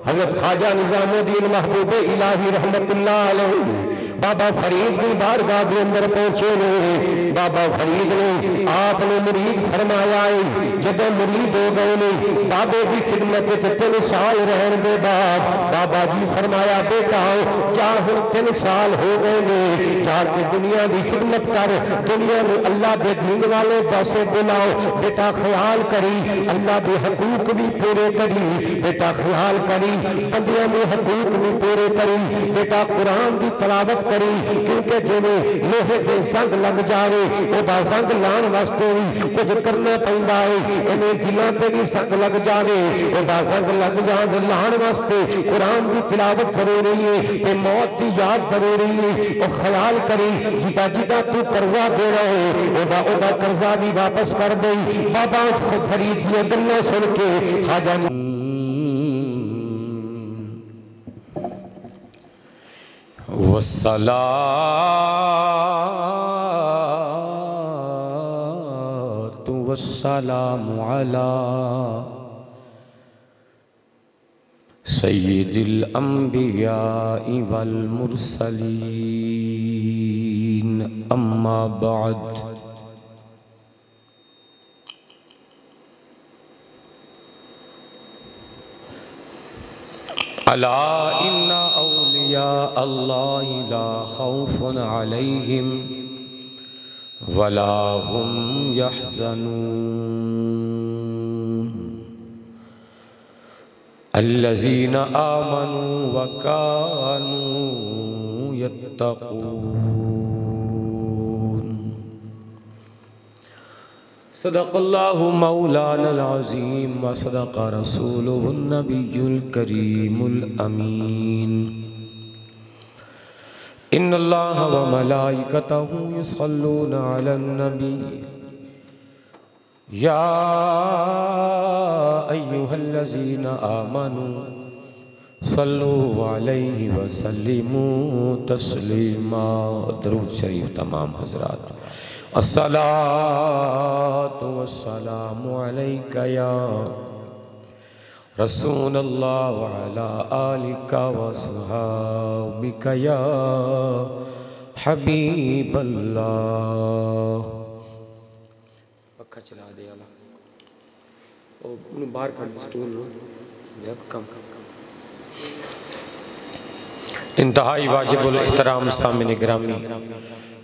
حضرت خواجہ نظام الدین محبوب الہی رحمت اللہ علیہ بابا فرید کی بارگاہ کے اندر پہنچے نے. بابا فرید نے آپ نے مرید فرمایا ہے جب مرید ہو گئے نے بابے کی خدمت 3 سال رہن دے بعد بابا جی فرمایا بیٹا جا ہن 3 سال ہو گئے نے جا کے دنیا دی خدمت کر, دنیا میں اللہ دے دین والے پاسے بلاؤ. بیٹا خیال کری اللہ دے حقوق بھی پورے کری, بیٹا خیال کری بندیاں دے حقوق بھی پورے کری, بیٹا قرآن دی تلاوت کری کیونکہ جنہیں لوہے دے زنگ لگ جاوے او دا زنگ لان واسطے بھی کچھ کرنا پہندا ہے, انہیں دلوں پہ بھی زنگ لگ جاوے او دا زنگ لگ جاوے لان واسطے قرآن دی تلاوت ضروری ہے تے موت دی یاد ضروری ہے. او خیال کری جدا جدا تو قرضہ دے رہے او دا قرضہ بھی واپس کر دے. بابا فرید دی گلاں سن کے خواجہ والصلاة والسلام على سيد الأنبياء والمرسلين أما بعد. ألا إن أولياء الله لا خوف عليهم ولا هم يحزنون الذين آمنوا وكانوا يتقون. صدق اللہ مولانا العظیم وصدق رسوله النبی الکریم الامین. ان اللہ وملائکتہ یصلون علی النبی یا ایہا الذین آمنوا صلوا علیہ وسلموا تسلیما. درود شریف تمام حضرات. الصلاة والسلام علیک یا رسول اللہ وعلا آلک وصحابک یا حبیب اللہ. پکھا چلا دے اللہ انہوں باہر کھڑ سٹول کم. انتہائی واجب الاحترام سامنے گرامی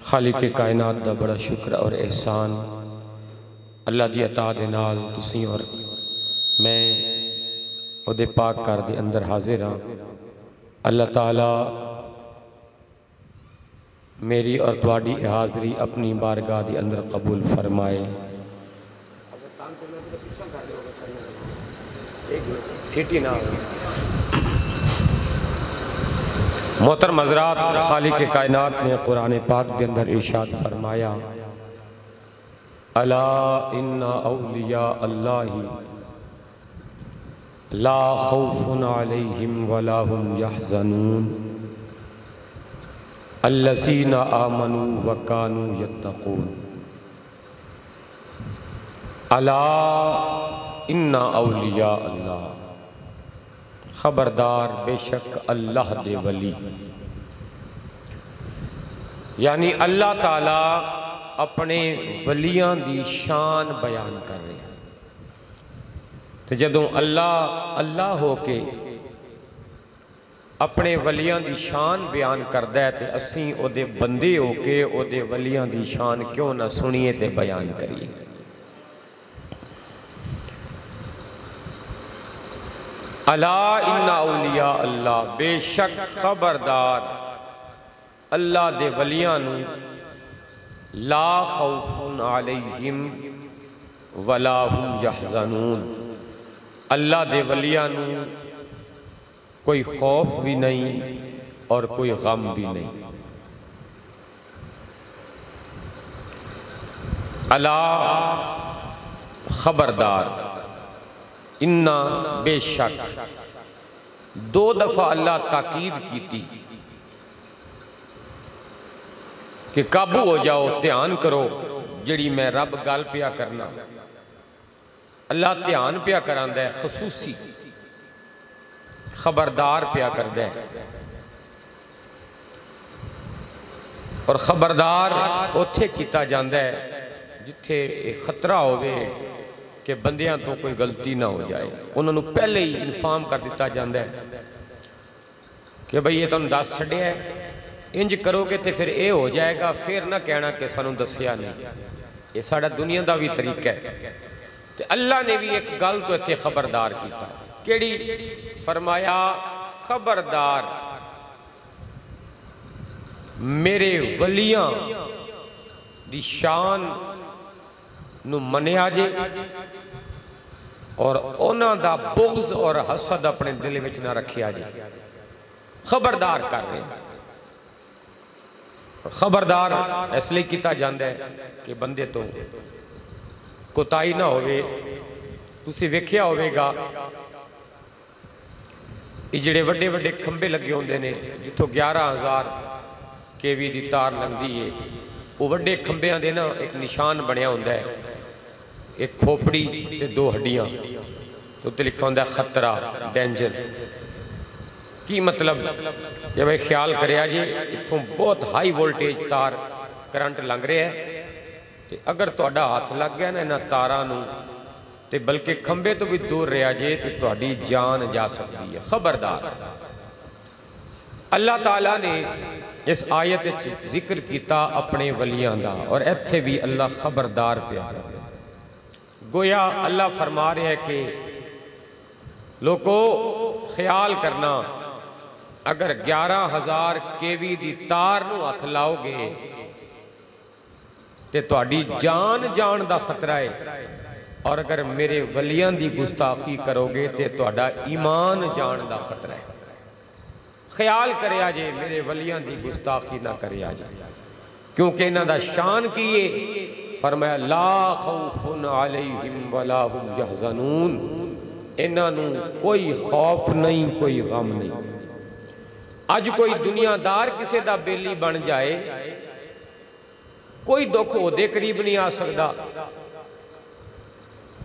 خالق کائنات دا بڑا شکر اور احسان اللہ دی عطا دے نال تسی اور میں او دے پاک کار دے اندر حاضر ہاں. اللہ تعالیٰ میری اور تواڈی حاضری اپنی بارگاہ دے اندر قبول فرمائے. سیٹی نہ محترم حضرات, خالق کائنات نے قرآن پاک کے اندر ارشاد فرمایا الا ان اولیاء اللہ لا خوف علیہم ولا هم یحزنون الذین آمنوا وکانوا یتقون. الا ان اولیاء اللہ, خبردار بے شک اللہ دے ولی, یعنی اللہ تعالیٰ اپنے ولیاں دی شان بیان کر رہے ہیں. تو جدوں اللہ ہو کے اپنے ولیاں دی شان بیان کردہ ہے تے اسیں او دے بندے ہو کے او دے ولیاں دی شان کیوں نہ سنیے تے بیان کریے. الا ان اولیاء اللہ, بے شک خبردار اللہ دے ولیاں نو لا خوف علیہم ولا هم یحزنون, اللہ دے ولیاں نو کوئی خوف بھی نہیں اور کوئی غم بھی نہیں. الا خبردار, انہا بے شک, 2 دفعہ اللہ تاکید کی تھی کہ قابو ہو جاؤ, دھیان کرو جڑی میں رب گل پیا کرنا. اللہ دھیان پیا کراندہ ہے خصوصی خبردار پیا کردا ہے، اور خبردار اوتھے کیتا جاندا ہے جتھے خطرہ ہوئے کہ بندیاں تو کوئی غلطی نہ ہو جائے، انہوں نے پہلے ہی انفارم کر دیتا جاندا ہے کہ بھئی یہ تم دس چھڑے ہے، انج کرو گے تے پھر اے ہو جائے گا، پھر نہ کہنا کہ سانوں دسیا نہیں۔ یہ ساڑا دنیا دا بھی طریقہ ہے۔ تو اللہ نے بھی ایک گل تو اتنے خبردار کیتا، کیڑی؟ فرمایا خبردار میرے ولیاں دی شان نو منیا جے، اور انہاں دا بغض اور حسد اپنے دل وچ نہ رکھیا جے۔ خبردار کر رہے ہیں، خبردار اس لئے کیتا جاندہ ہے کہ بندے تو کوتاہی نہ ہوئے۔ تسی ویکھیا ہوئے گا جڑے وڈے وڈے کھمبے لگے ہوندے نے جتھوں 11,000 کیوی دی تار لنگدی ہے، وہ وڈے کھمبیاں دے نا ایک نشان بنیا ہوندہ ہے، ایک کھوپڑی تے 2 ہڈیاں، تو تے لکھا ہوندہ ہے خطرہ، ڈینجر۔ کی مطلب جب ایک خیال کریا جی اتھوں بہت ہائی وولٹیج تار کرنٹ لنگ رہے ہیں، تے اگر توڑا ہاتھ لگ گیا نا انہاں تارانوں تے بلکہ کھمبے تو بھی دور رہا جے تے توڑی جان جا سکتی ہے۔ خبردار اللہ تعالیٰ نے اس آیت ذکر کیتا اپنے ولیاں دا، اور ایتھے بھی اللہ خبردار پیا کر رہے۔ گویا اللہ فرما رہے ہیں کہ لوگوں خیال کرنا، اگر 11,000 کیوی دی تار نو ہاتھ لاؤ گے تے توڑی جان دا خطرہ ہے، اور اگر میرے ولیاں دی گستاخی کرو گے تے توڑا ایمان جان دا خطرہ ہے۔ خیال کریا جے میرے ولیاں دی گستاخی نہ کریا جے، کیونکہ انہاں دا شان کیے فرمایا لا خوف علیہم ولا ہم یحزنون، انہاں نو کوئی خوف نہیں، کوئی غم نہیں۔ آج کوئی دنیا دار کسے دا بیلی بن جائے، کوئی دکھ ہو دے قریب نہیں آ سکتا،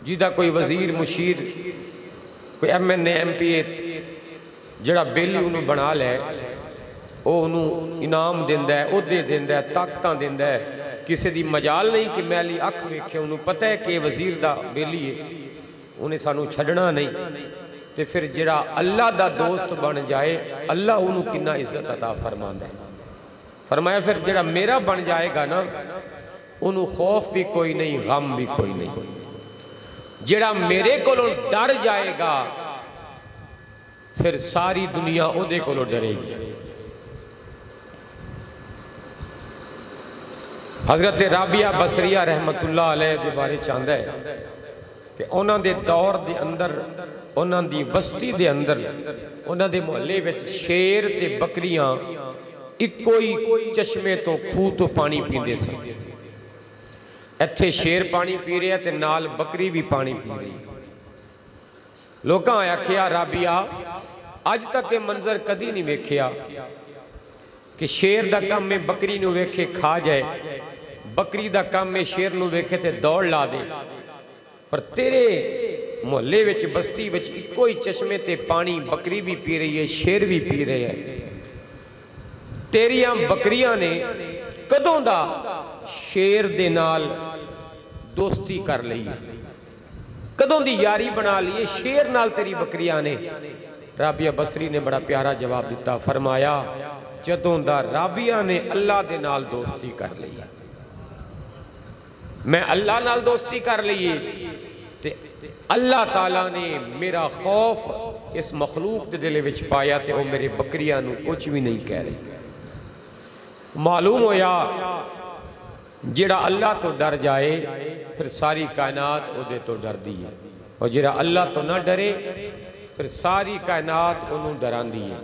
جیدہ کوئی وزیر مشیر کوئی M N A M P A جڑا بیلی انہوں بنا لے، وہ انہوں انعام دیندہ ہے، عہدے دیندہ ہے، طاقتاں دیندہ ہے، کسی دی مجال نہیں کہ میلی اکھ ویکھے، انہوں پتہ ہے کہ وزیر دا بیلی ہے، انہیں سانوں چھڑنا نہیں۔ تے پھر جڑا اللہ دا دوست بن جائے اللہ انہوں کنہ عزت عطا فرماندہ ہے۔ فرمایا پھر جڑا میرا بن جائے گا نا انہوں خوف بھی کوئی نہیں، غم بھی کوئی نہیں۔ جڑا میرے کولوں ڈر جائے گا پھر ساری دنیا اودے کولوں ڈرے گی۔ حضرت رابعہ بصریہ رحمت اللہ علیہ دے بارے چاندہ ہے کہ انہاں دے دور دے اندر، انہاں دی وسطی دے اندر، انہاں دے محلے وچ شیر تے بکریاں ایک کوئی چشمے تو کھو تو پانی پیندے سے۔ ایتھے شیر پانی پی رہے ہیں تے نال بکری بھی پانی پی رہی ہے۔ لوگاں آیا کیا رابعہ آج تک یہ منظر کدی نہیں ویکھیا کہ شیر دا کم میں بکری نو ویکھے کھا جائے، بکری دا کم میں شیر نو ویکھے تے دوڑ لا دے، پر تیرے محلے وچ بستی وچ کوئی چشمے تے پانی بکری بھی پی رہی ہے، شیر بھی پی رہے ہیں۔ تیریاں بکریاں نے کدوں دا شیر دے نال دوستی کر لئی، کدوں دی یاری بنا لیے شیر نال تیری بکریاں نے؟ رابعہ بصری نے بڑا پیارا جواب دیتا، فرمایا جدوں دا رابعہ نے اللہ دے نال دوستی کر لئی، میں اللہ نال دوستی کر لئی تے اللہ تعالیٰ نے میرا خوف اس مخلوق دے دل وچ پایا تے وہ میرے بکریاں نو کچھ بھی نہیں کہہ رہی۔ معلوم ہویا جڑا اللہ تو ڈر جائے پھر ساری کائنات او دے تو ڈر دی ہے، اور جڑا اللہ تو نہ ڈرے پھر ساری کائنات انہوں ڈران دی ہے۔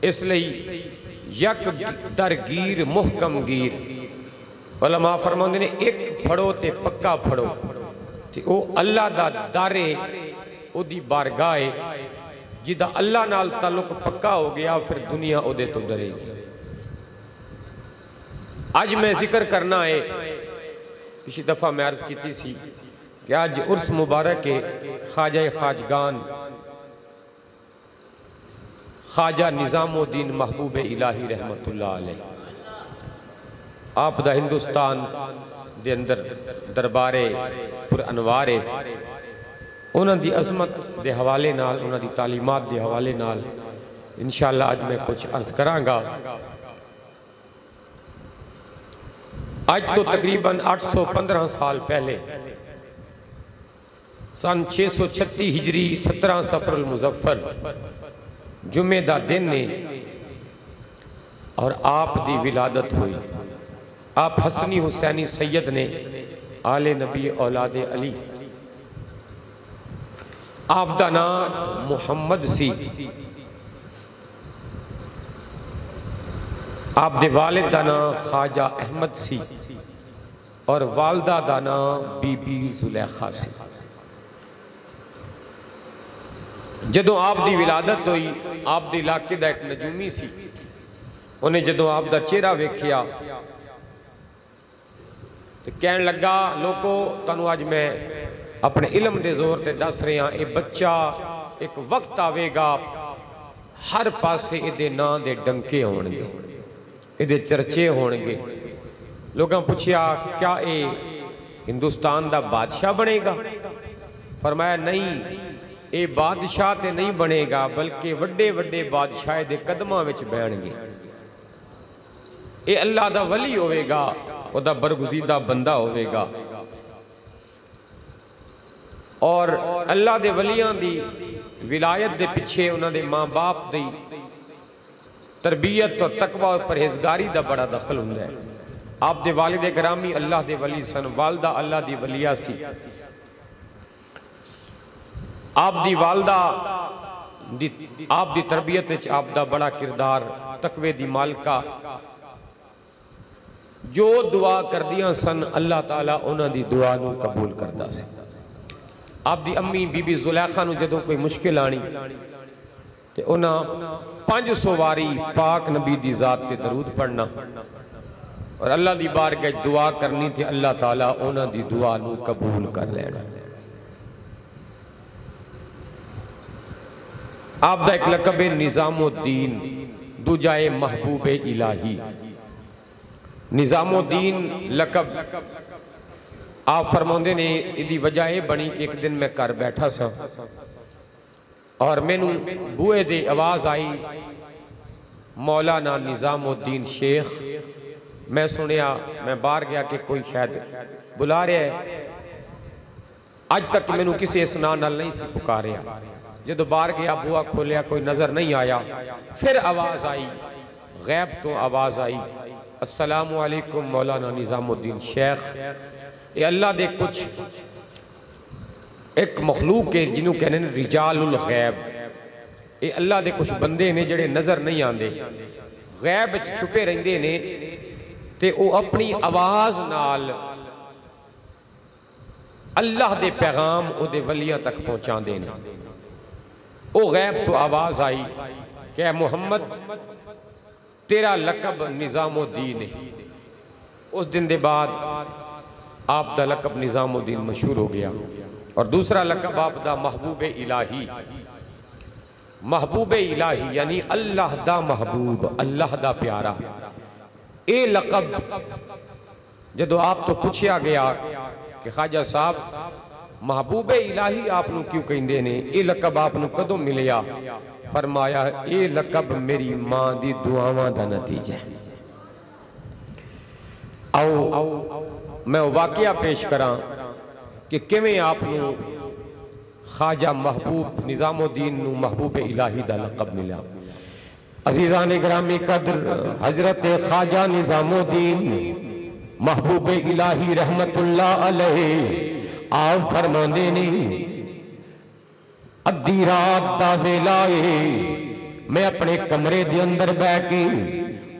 اس لئی یک درگیر محکم گیر، علماء فرماندے نے ایک پھڑو تے پکا پھڑو، تے او اللہ دا دارے او دی بارگاہے، جدہ اللہ نال تعلق پکا ہو گیا پھر دنیا او دے تو ڈرے گی۔ آج میں ذکر کرنا ہے، پچھلی دفعہ میں عرض کیتی سی کہ آج عرس مبارک کے خواجہ خواجگان خواجہ نظام الدین محبوب الہی رحمت اللہ علیہ آپ دا ہندوستان دے اندر دربارے پر انوارے انہاں دی عظمت دے حوالے نال انہاں دی تعلیمات دے حوالے نال انشاءاللہ آج میں کچھ عرض کران گا۔ آج تو تقریباً 815 سال پہلے سن 636 ہجری 17 صفر المظفر جمعہ دا دن نے اور آپ دی ولادت ہوئی۔ آپ حسنی حسینی سید نے آل نبی اولاد علی، آپ دا نام محمد سی، آپ دے والد دا نام خواجہ احمد سی اور والدہ دا نام بی بی زلیخا سی۔ جدوں آپ دی ولادت ہوئی آپ دی علاقے دا ایک نجومی سی، انہیں جدوں آپ دا چہرہ ویکھیا تو کہنے لگا لوگو تانوں آج میں اپنے علم دے زور تے دس رہے ہیں، اے بچہ ایک وقت آوے گا ہر پاسے ادھے نا دے ڈنکے ہونگے، ادھے چرچے ہونگے۔ لوگاں پوچھیا کیا اے ہندوستان دا بادشاہ بنے گا؟ فرمایا نہیں، اے بادشاہ تے نہیں بنے گا بلکہ وڈے وڈے بادشاہ دے قدمہ وچ بہن گے۔ اے اللہ دا ولی ہوئے گا، او دا برگزیدہ بندہ ہوئے گا، اور اللہ دے ولیاں دی ولایت دے پچھے انہاں دے ماں باپ دی تربیت اور تقوی اور پرہیزگاری دا بڑا دخل ہوندہ ہے۔ آپ دے والد گرامی اللہ دے ولی سن، والدہ اللہ دی ولیہ سی۔ آپ دی والدہ آپ دی تربیت وچ آپ دا بڑا کردار، تقوی دی مالکہ، جو دعا کر دیاں سن اللہ تعالیٰ انہاں دی دعا نو قبول کردہ سی۔ آپ دی امی بی بی زلیخا نو جدوں کوئی مشکل آنی تے انہاں 500 واری پاک نبی دی ذات تے درود پڑھنا اور اللہ دی بارگاہ دعا کرنی تے اللہ تعالیٰ انہاں دی دعا نو قبول کر لینا۔ آپ دا ایک لقب نظام الدین، دوجائے محبوب الہی۔ نظام الدین لقب آپ فرماندے نے ادھی وجہ بنی کہ ایک دن میں کر بیٹھا سا اور میں نو بوئے دے آواز آئی مولانا نظام الدین شیخ۔ میں سنیا، میں باہر گیا کہ کوئی شاید بلا رہے ہے، آج تک میں نو کسی اسنا نال نہیں سی پکاریا۔ جدو باہر گیا بوا کھولیا کوئی نظر نہیں آیا، پھر آواز آئی، غیب تو آواز آئی، السلام علیکم مولانا نظام الدین شیخ۔ یہ اللہ دے کچھ ایک مخلوق ہے جنہوں کہنے رجال الغیب، یہ اللہ دے کچھ بندے نے جڑے نظر نہیں آندے، غیب چھپے رہندے نے تے او اپنی آواز نال اللہ دے پیغام او دے ولیاں تک پہنچان دے نے۔ او غیب تو آواز آئی کہ اے محمد تیرا لقب نظام الدین ہے۔ اس دن دے بعد آپ دا لقب نظام الدین مشہور ہو گیا، اور دوسرا لقب آپ دا محبوب الہی۔ محبوب الہی یعنی اللہ دا محبوب، اللہ دا پیارا۔ اے لقب جدو آپ تو پوچھیا گیا کہ خواجہ صاحب محبوب الہی آپ نو کیوں کہندے نے، اے لقب آپ نو کدوں ملیا؟ فرمایا اے لقب میری ماں دی دعاواں دا نتیجہ ہے۔ آؤ میں واقعہ پیش کراں کہ کیویں آپ نو خواجہ محبوب نظام الدین نو محبوب الہی دا لقب ملا۔ عزیزان گرامی قدر، حضرت خواجہ نظام الدین محبوب الہی رحمت اللہ علیہ آپ فرماندے نے ادھی رات دا ویلائے میں اپنے کمرے دے اندر بیٹھ کے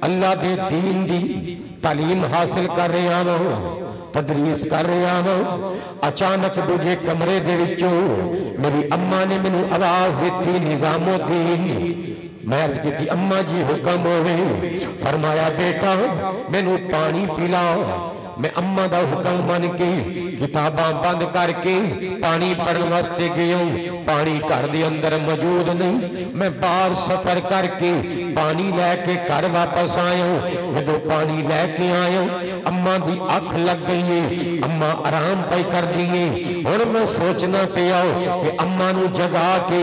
اللہ دے دین دی تعلیم حاصل کر رہا ہوں، تدریس کر رہا ہوں۔ اچانک دوجے کمرے دے وچوں میری اماں نے مینوں آواز دیتی نظام الدین۔ میں عرض کی اماں جی حکم ہوئے۔ فرمایا بیٹا مینوں پانی پلا۔ میں اما دا حکم من کے کتاباں بند کر کے پانی پڑھن واسطے گیا ہوں، پانی گھر دے اندر موجود نہیں، میں باہر سفر کر کے پانی لے کے گھر واپس آیا ہوں، جدو پانی لے کے آیا ہوں اما دی اکھ لگ گئی ہے، اما آرام پہ کر دیئے، اور میں سوچنا پیا کہ اما نو جگا کے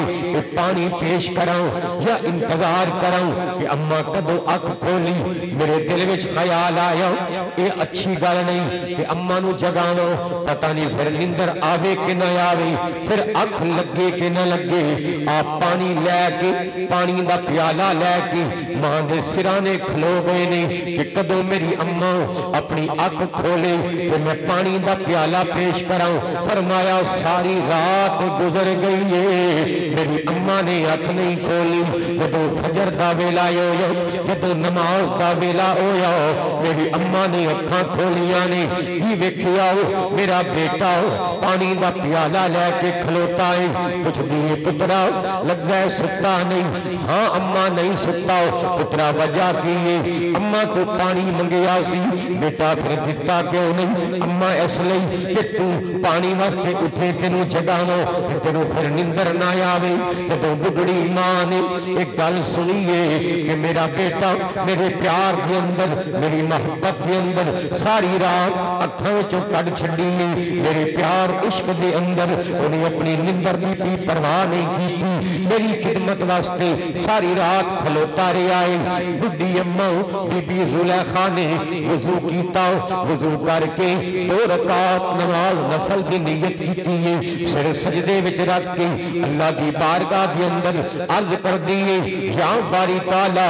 پانی پیش کراؤں یا انتظار کراؤں کہ اما کدو اکھ کھولی۔ میرے دل وچ خیال آیا اے اچھی گل نہیں کہ اما نو جگاؤں، پتہ نہیں پھر نندر آوے کہ نہ آوے، پھر اکھ لگے کہ نہ لگے۔ آپ پانی لے کے پانی دا پیالہ لے کے ماں دے سرانے کھلو گئے نے کہ کدو میری اما اپنی اکھ کھولے کہ میں پانی دا پیالہ پیش کراؤں۔ فرمایا ساری رات گزر گئی ہے، میری اما نے اکھ نہیں کھولی۔ جدو فجر دا ویلا ہویا، جدو نماز دا ویلا ہویا، میری اما نے اکھاں کھولیاں نے، ہی ویکھیا میرا بیٹا پانی دا پیالہ لے کے کھلوتا ہے۔ کچھ دیئے پترا لگ گئے ستا نہیں؟ ہاں اما نہیں ستا۔ پترا وجہ کیے اما تو پانی منگیا سی، بیٹا پھر دیتا کیوں نہیں؟ اما اس لئی کہ تو پانی واسطے اٹھے تینوں جگانا تینوں پھر نندر نہ آوے۔ جدو بڑی ماں نے ایک گل سنیے کہ میرا بیٹا میرے پیار کے اندر، میری محبت کے اندر ساری رات اکھاں وچوں کڈ چھڈی، میرے پیار عشق دے اندر انہیں اپنی نندر دی پرواہ نہیں کیتی، میری خدمت واسطے ساری رات کھلوتا رہا ہے۔ بڈی اما بی بی زلیخا نے وضو کیتا، وضو کر کے 2 رکعت نماز نفل دی نیت کیتی ہے، سر سجدے وچ رکھ کے اللہ کی بارگاہ دے اندر عرض کر دیئے یا باری تعالیٰ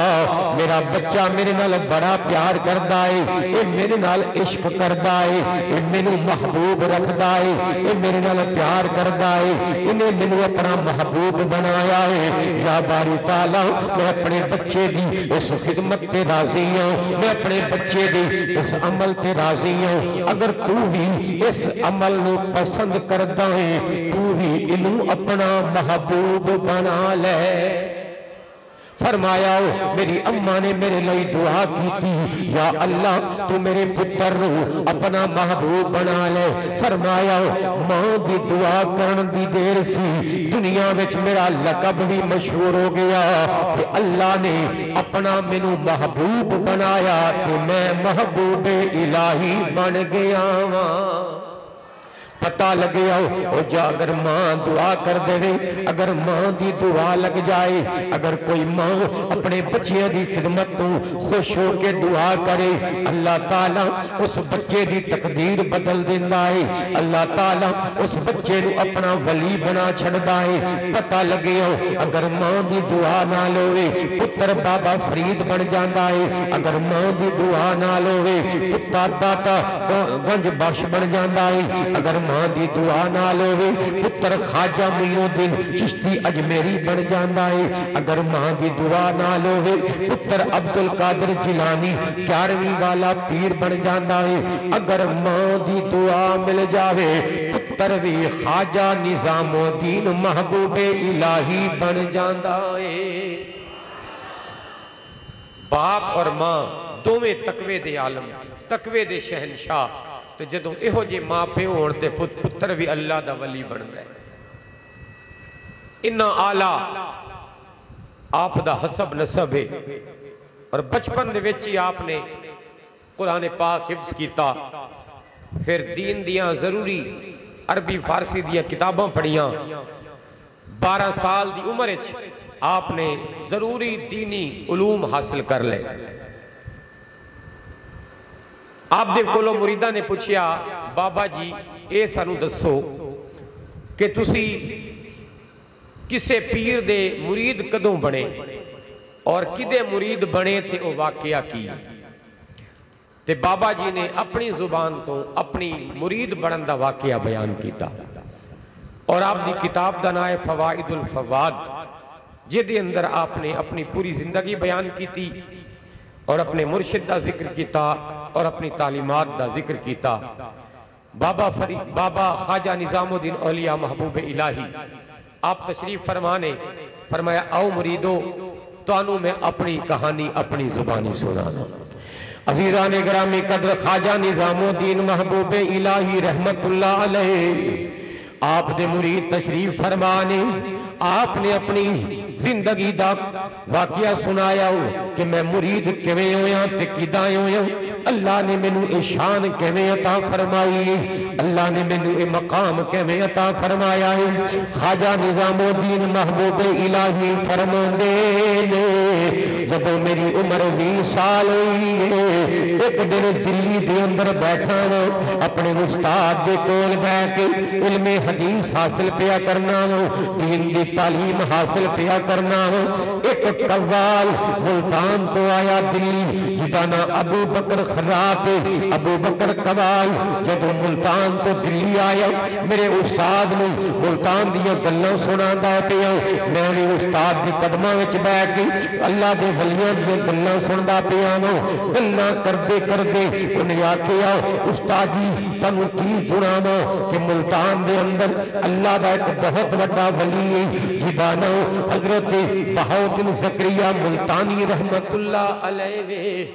میرا بچہ میرے نال بڑا پیار کردا ہے، اے میرے نال عشق کردا ہے، اے مینوں محبوب رکھدا ہے، اے میرے نال پیار کردا ہے، انہیں مینوں اپنا محبوب بنایا ہے۔ یا باری تعالیٰ میں اپنے بچے دی اس خدمت تے راضی ہوں، میں اپنے بچے دی اس عمل تے راضی ہوں، اگر تو بھی اس عمل نو پسند کردا ہے تو بھی انہوں اپنا محبوب بنا لے۔ فرمایا میری اما نے میرے لئی دعا کی تھی یا اللہ تو میرے پتر رو اپنا محبوب بنا لے۔ فرمایا ماں دی دعا کرن دی دیر سی دنیا وچ میرا لقب بھی مشہور ہو گیا کہ اللہ نے اپنا مینوں محبوب بنایا کہ میں محبوب الہی بن گیا ہاں۔ پتہ لگیا ہو جا اگر ماں دعا کر دے، اگر ماں دی دعا لگ جائے، اگر کوئی ماں اپنے بچے دی خدمت تو خوش ہو کے دعا کرے، اللہ تعالیٰ اس بچے دی تقدیر بدل دینا ہے، اللہ تعالیٰ اس بچے نو اپنا ولی بنا چھڑدا ہے۔ پتہ لگیا ہو اگر ماں دی دعا نہ لوے پتر بابا فرید بن جاندا ہے، اگر ماں دی دعا نہ لوے پتر داتا گنج بخش بن جاندا ہے، اگر ماں دی دعا نہ لوے پتر خواجہ معین الدین چشتی اجمیری بن جاندا ہے، اگر ماں دی دعا نہ لوے پتر عبدالقادر جیلانی 11ویں والا پیر بن جاندا ہے، اگر ماں دی دعا مل جاوے پتر بھی خواجہ نظام الدین محبوب الہی بن جاندا ہے۔ باپ اور ماں دوویں تقوی دے عالم، تقوی دے شہنشاہ، تو جدوں ایہو جے ماں پیو ہون تے پتر بھی اللہ دا ولی بندا ہے۔ انہا آلہ آپ دا حسب نسب ہے، اور بچپن دے وچ ہی آپ نے قرآن پاک حفظ کیتا، پھر دین دیاں ضروری عربی فارسی دیاں کتاباں پڑھیاں، 12 سال دی عمر وچ آپ نے ضروری دینی علوم حاصل کر لے۔ آپ دے کولو مریدہ نے پوچھیا بابا جی اے سانو دسو کہ تسی کسے پیر دے مرید کدوں بنے اور کدے مرید بنے تے او واقعہ کی؟ تے بابا جی نے اپنی زبان تو اپنی مرید بنن دا واقعہ بیان کیتا، اور آپ دی کتاب دا نام ہے فوائد الفواد، جدے اندر آپ نے اپنی پوری زندگی بیان کیتی اور اپنے مرشد دا ذکر کیتا اور اپنی تعلیمات دا ذکر کیتا۔ بابا خواجہ نظام الدین اولیاء محبوب الہی آپ تشریف فرمانے فرمایا او مریدو توانو میں اپنی کہانی اپنی زبانی سنانا۔ عزیزان گرامی قدر خواجہ نظام الدین محبوب الہی رحمت اللہ علیہ آپ دے مرید تشریف فرمانے آپ نے اپنی زندگی دا واقعہ سنایا ہو کہ میں مرید کیویں ہویا تے کیداں ہویا اللہ نے مینوں اے شان کیویں عطا فرمائی اللہ نے مینوں اے مقام کیویں عطا فرمایا ہے خواجہ نظام الدین محبوب الہی فرماندے نے جدوں میری عمر 20 سال ہوئی ہے ایک دن دلی دے اندر بیٹھا ہوں اپنے استاد دے کول بیٹھ کے علم حدیث حاصل پیا کرنا ہوں دین دی تعلیم حاصل پیا کرنا ہوں ایک قوال ملتان تو آیا دلی جدا نا ابو بکر خراب ابو بکر قوال جدو ملتان تو دلی آیا میرے استاد نے ملتان دیا گلہ سنا دا پیا میں نے استاد دی قدمہ وچ بیٹھ گئی اللہ دے ولیاں دے گلہ سن دا پیا گلہ کردے کردے انہیں آکھیا استاد جی تنو کی جنانا کہ ملتان دے اندر اللہ دا ایک بہت بڑا ولی جدا نا حضرت بہاؤدین زکریا ملتانی رحمت اللہ علیہ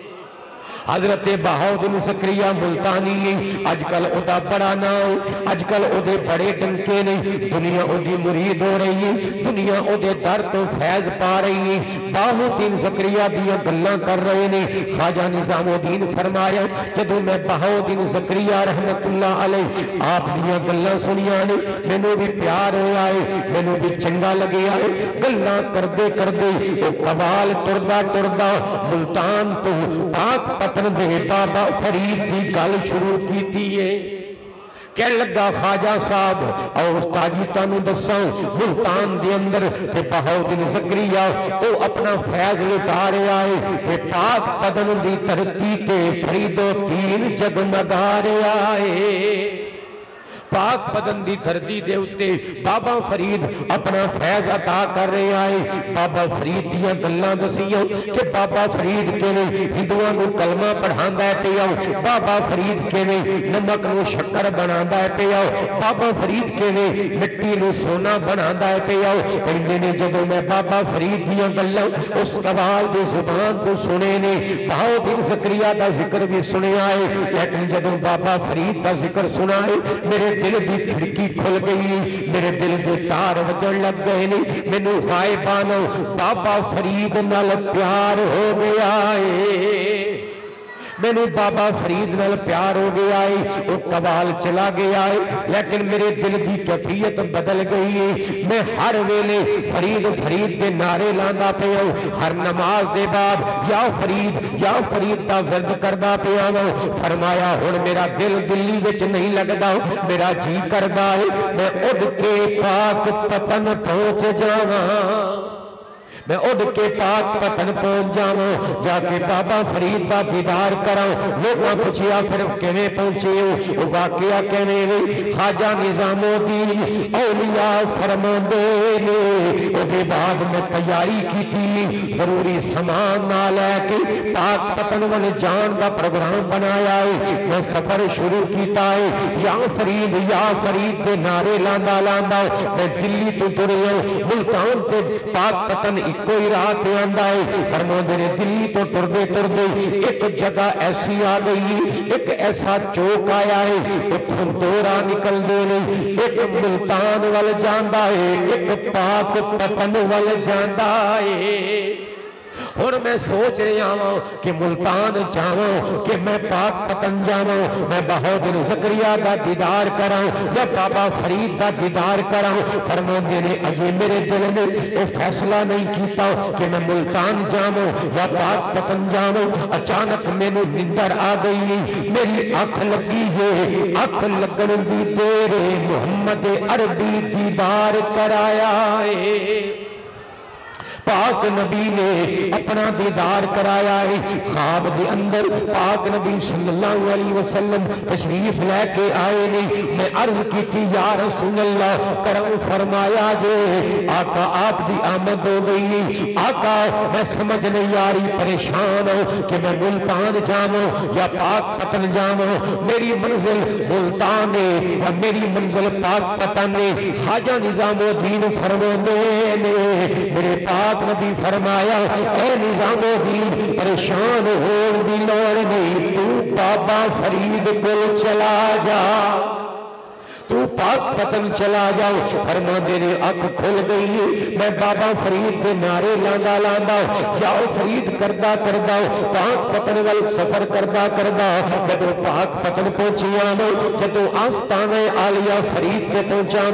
حضرت بہاؤدین زکریا ملتانی اج کل او دا بڑا نام اج کل او دے بڑے ڈنکے نے دنیا او دی مرید ہو رہی ہے دنیا او دے در تو فیض پا رہی ہے بہاؤدین زکریا دیا گلاں کر رہے نے خواجہ نظام الدین فرمایا جدوں میں بہاؤدین زکریا رحمت اللہ علیہ آپ دیا گلاں سنیاں نے مینوں بھی پیار ہویا ہے مینوں بھی چنگا لگیا ہے گلاں کردے کردے او قوال ٹردا ٹردا ملتان تو پاک پتن دے بابا فرید کی گل شروع کیتی ہے کہ لگا خواجہ صاحب اور استاد جی تانوں دساں ملتان دے اندر تے بہاؤدین زکریا او اپنا فیض لٹا رہا ہے تے پاک پتن دی دھرتی تے فرید و تین جگمگا رہا ہے پاک پدن دی دھرتی دے اتے بابا فرید اپنا فیض عطا کر رہے آئے بابا فرید دیا گلاں دسیاں کہ بابا فرید کے نے ہندوان کو کلمہ پڑھاندہ ہے پہ آؤ بابا فرید کے نے نمک نو شکر بناندہ ہے پہ آؤ بابا فرید کے نے مٹی نو سونا بناندہ ہے پہ آؤ کہندے نے جدو میں بابا فرید دیا گلاں اس قوال دے زبان کو سنے نے بہاؤدین زکریا دا ذکر بھی سنے آئے لیکن جدو بابا فرید دا ذکر سنا ہے میرے دل دی کھڑکی کھل گئی میرے دل دے تار وجن لگ گئے نہیں میں نو غائبانو بابا فرید نال پیار ہو گیا ہے میں نے بابا فرید نال پیار ہو گیا ہے وہ قوال چلا گیا ہے لیکن میرے دل دی کیفیت بدل گئی ہے میں ہر ویلے فرید فرید کے نعرے لاندہ پہ ہوں ہر نماز دے بعد یا فرید دا ورد کردہ پہ ہوں فرمایا ہن میرا دل دلی وچ نہیں لگدا میرا جی کردہ ہے میں اڑ کے پاک پتن پہنچ جاواں میں اڑ کے پاک پتن پہنچ جاؤں جا کے بابا فرید دا دیدار کراؤں لوگوں پوچھیا پھر کیویں پہنچے ہو واقعہ کیویں ہوئی خواجہ نظام الدین اولیاء فرماندے نے او دے بعد میں تیاری کی تھی ضروری سامان نہ لے کے پاک پتن والے جان دا پروگرام بنایا ہے میں سفر شروع کیتا ہے یا فرید دے نعرے لاندا لاندا میں دلی تو ٹریا ملتان تے پاک پتن کوئی رات آندہ ہے فرماندے نے دلی تو ٹردے ٹردے ایک جگہ ایسی آ گئی ایک ایسا چوک آیا ہے ایک دورہ نکل دے نہیں ایک ملتان وال جاندہ ہے ایک پاک پتن وال جاندہ ہے اور میں سوچ رہا ہوں کہ ملتان جاؤں کہ میں پاک پتن جاؤں میں بہاؤدین زکریا دا دیدار کراؤں یا بابا فرید دا دیدار کراؤں فرماندے نے اجے میرے دل میں اے فیصلہ نہیں کیتا کہ میں ملتان جاؤں یا پاک پتن جاؤں اچانک میں نے نندر آ گئی میری آنکھ لگی ہے آنکھ لگن دی دیر محمد عربی دیدار کرایا ہے پاک نبی نے اپنا دیدار کرایا ہے خواب دے اندر پاک نبی صلی اللہ علیہ وسلم تشریف لے کے آئے نہیں میں عرض کی تھی یا رسول اللہ کرم فرمایا جو آقا آپ دی آمد ہو گئی آقا میں سمجھ نہیں آ رہی پریشان ہوں کہ میں ملتان جاؤں یا پاک پتن جاؤں میری منزل ملتان ہے یا میری منزل پاک پتن ہے خواجہ نظام الدین فرماندے نے میرے پاک پاک نبی فرمایا اے نظام الدین پریشان ہون دی لوڑ نہیں، تو بابا فرید کو چلا جا، تو پاک پتن چلا جاؤ۔ فرماندے نے اکھ کھل گئی، میں بابا فرید دے نعرے لاندا لاندا جاؤ فرید کردہ کردہ پاک پتن وال سفر کردہ کردہ جدو پاک پتن پہنچیاں نو، جدو آستانہ عالیہ فرید تے پہنچاں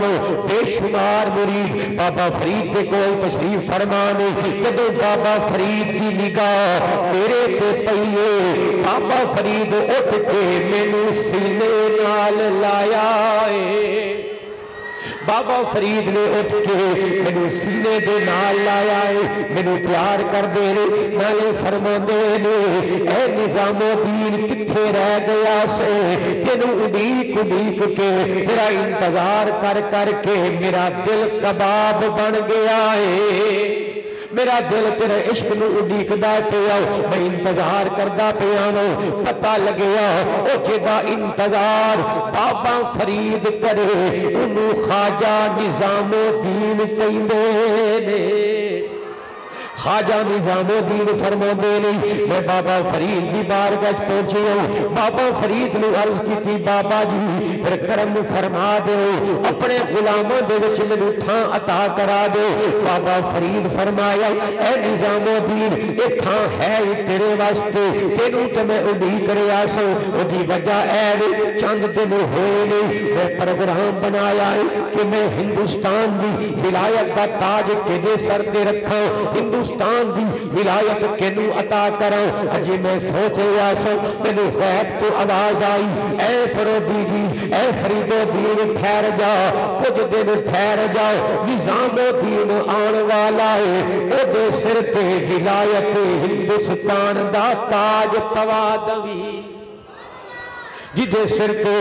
بے شمار مرید بابا فرید کے کول تشریف فرمانے، جدو بابا فرید کی نگاہ میرے تے پئیے، بابا فرید اٹھ کے مینوں سینے نال لایا، بابا فرید نے اٹھ کے مینوں سینے دے نال لایا ہے، مینوں پیار کر دے رہے نالے فرماندے نے اے نظام الدین کتھے رہ گیا سے، تینوں اڈیک اڈیک کے تیرا انتظار کر کر کے میرا دل کباب بن گیا ہے، میرا دل تیرے عشق نو اڈیکدا پیا، میں انتظار کردہ پیا نو، پتہ لگیا او جدا انتظار بابا فرید کرے انہوں خواجہ نظام الدین کہندے نے۔ خواجہ نظام الدین فرماندے نہیں میں بابا فرید دی بارگاہ پہنچے ہوں، بابا فرید نے عرض کی تھی بابا جی پھر کرم فرما دے اپنے غلاموں دے وچ مینوں تھاں عطا کرا دے۔ بابا فرید فرمایا اے نظام الدین اے تھاں ہے تیرے واسطے، تینوں تے میں اڈیک رہا سا، اودی وجہ اے چند دن ہوئے نہیں میں پروگرام بنایا ہے کہ میں ہندوستان دی ولایت دا تاج تیرے سر تے رکھاں، ہندوستان دی ولایت کینو عطا کراں۔ اجے میں سوچ رہا سا مینوں غیب تو آواز آئی اے فرودی دی اے فرید الدین ٹھہر جا، کچھ دن ٹھہر جاؤ، نظام الدین آن والا ہے، او دے سر تے ولایت ہندوستان دا تاج پوا دوی، جدے سر کے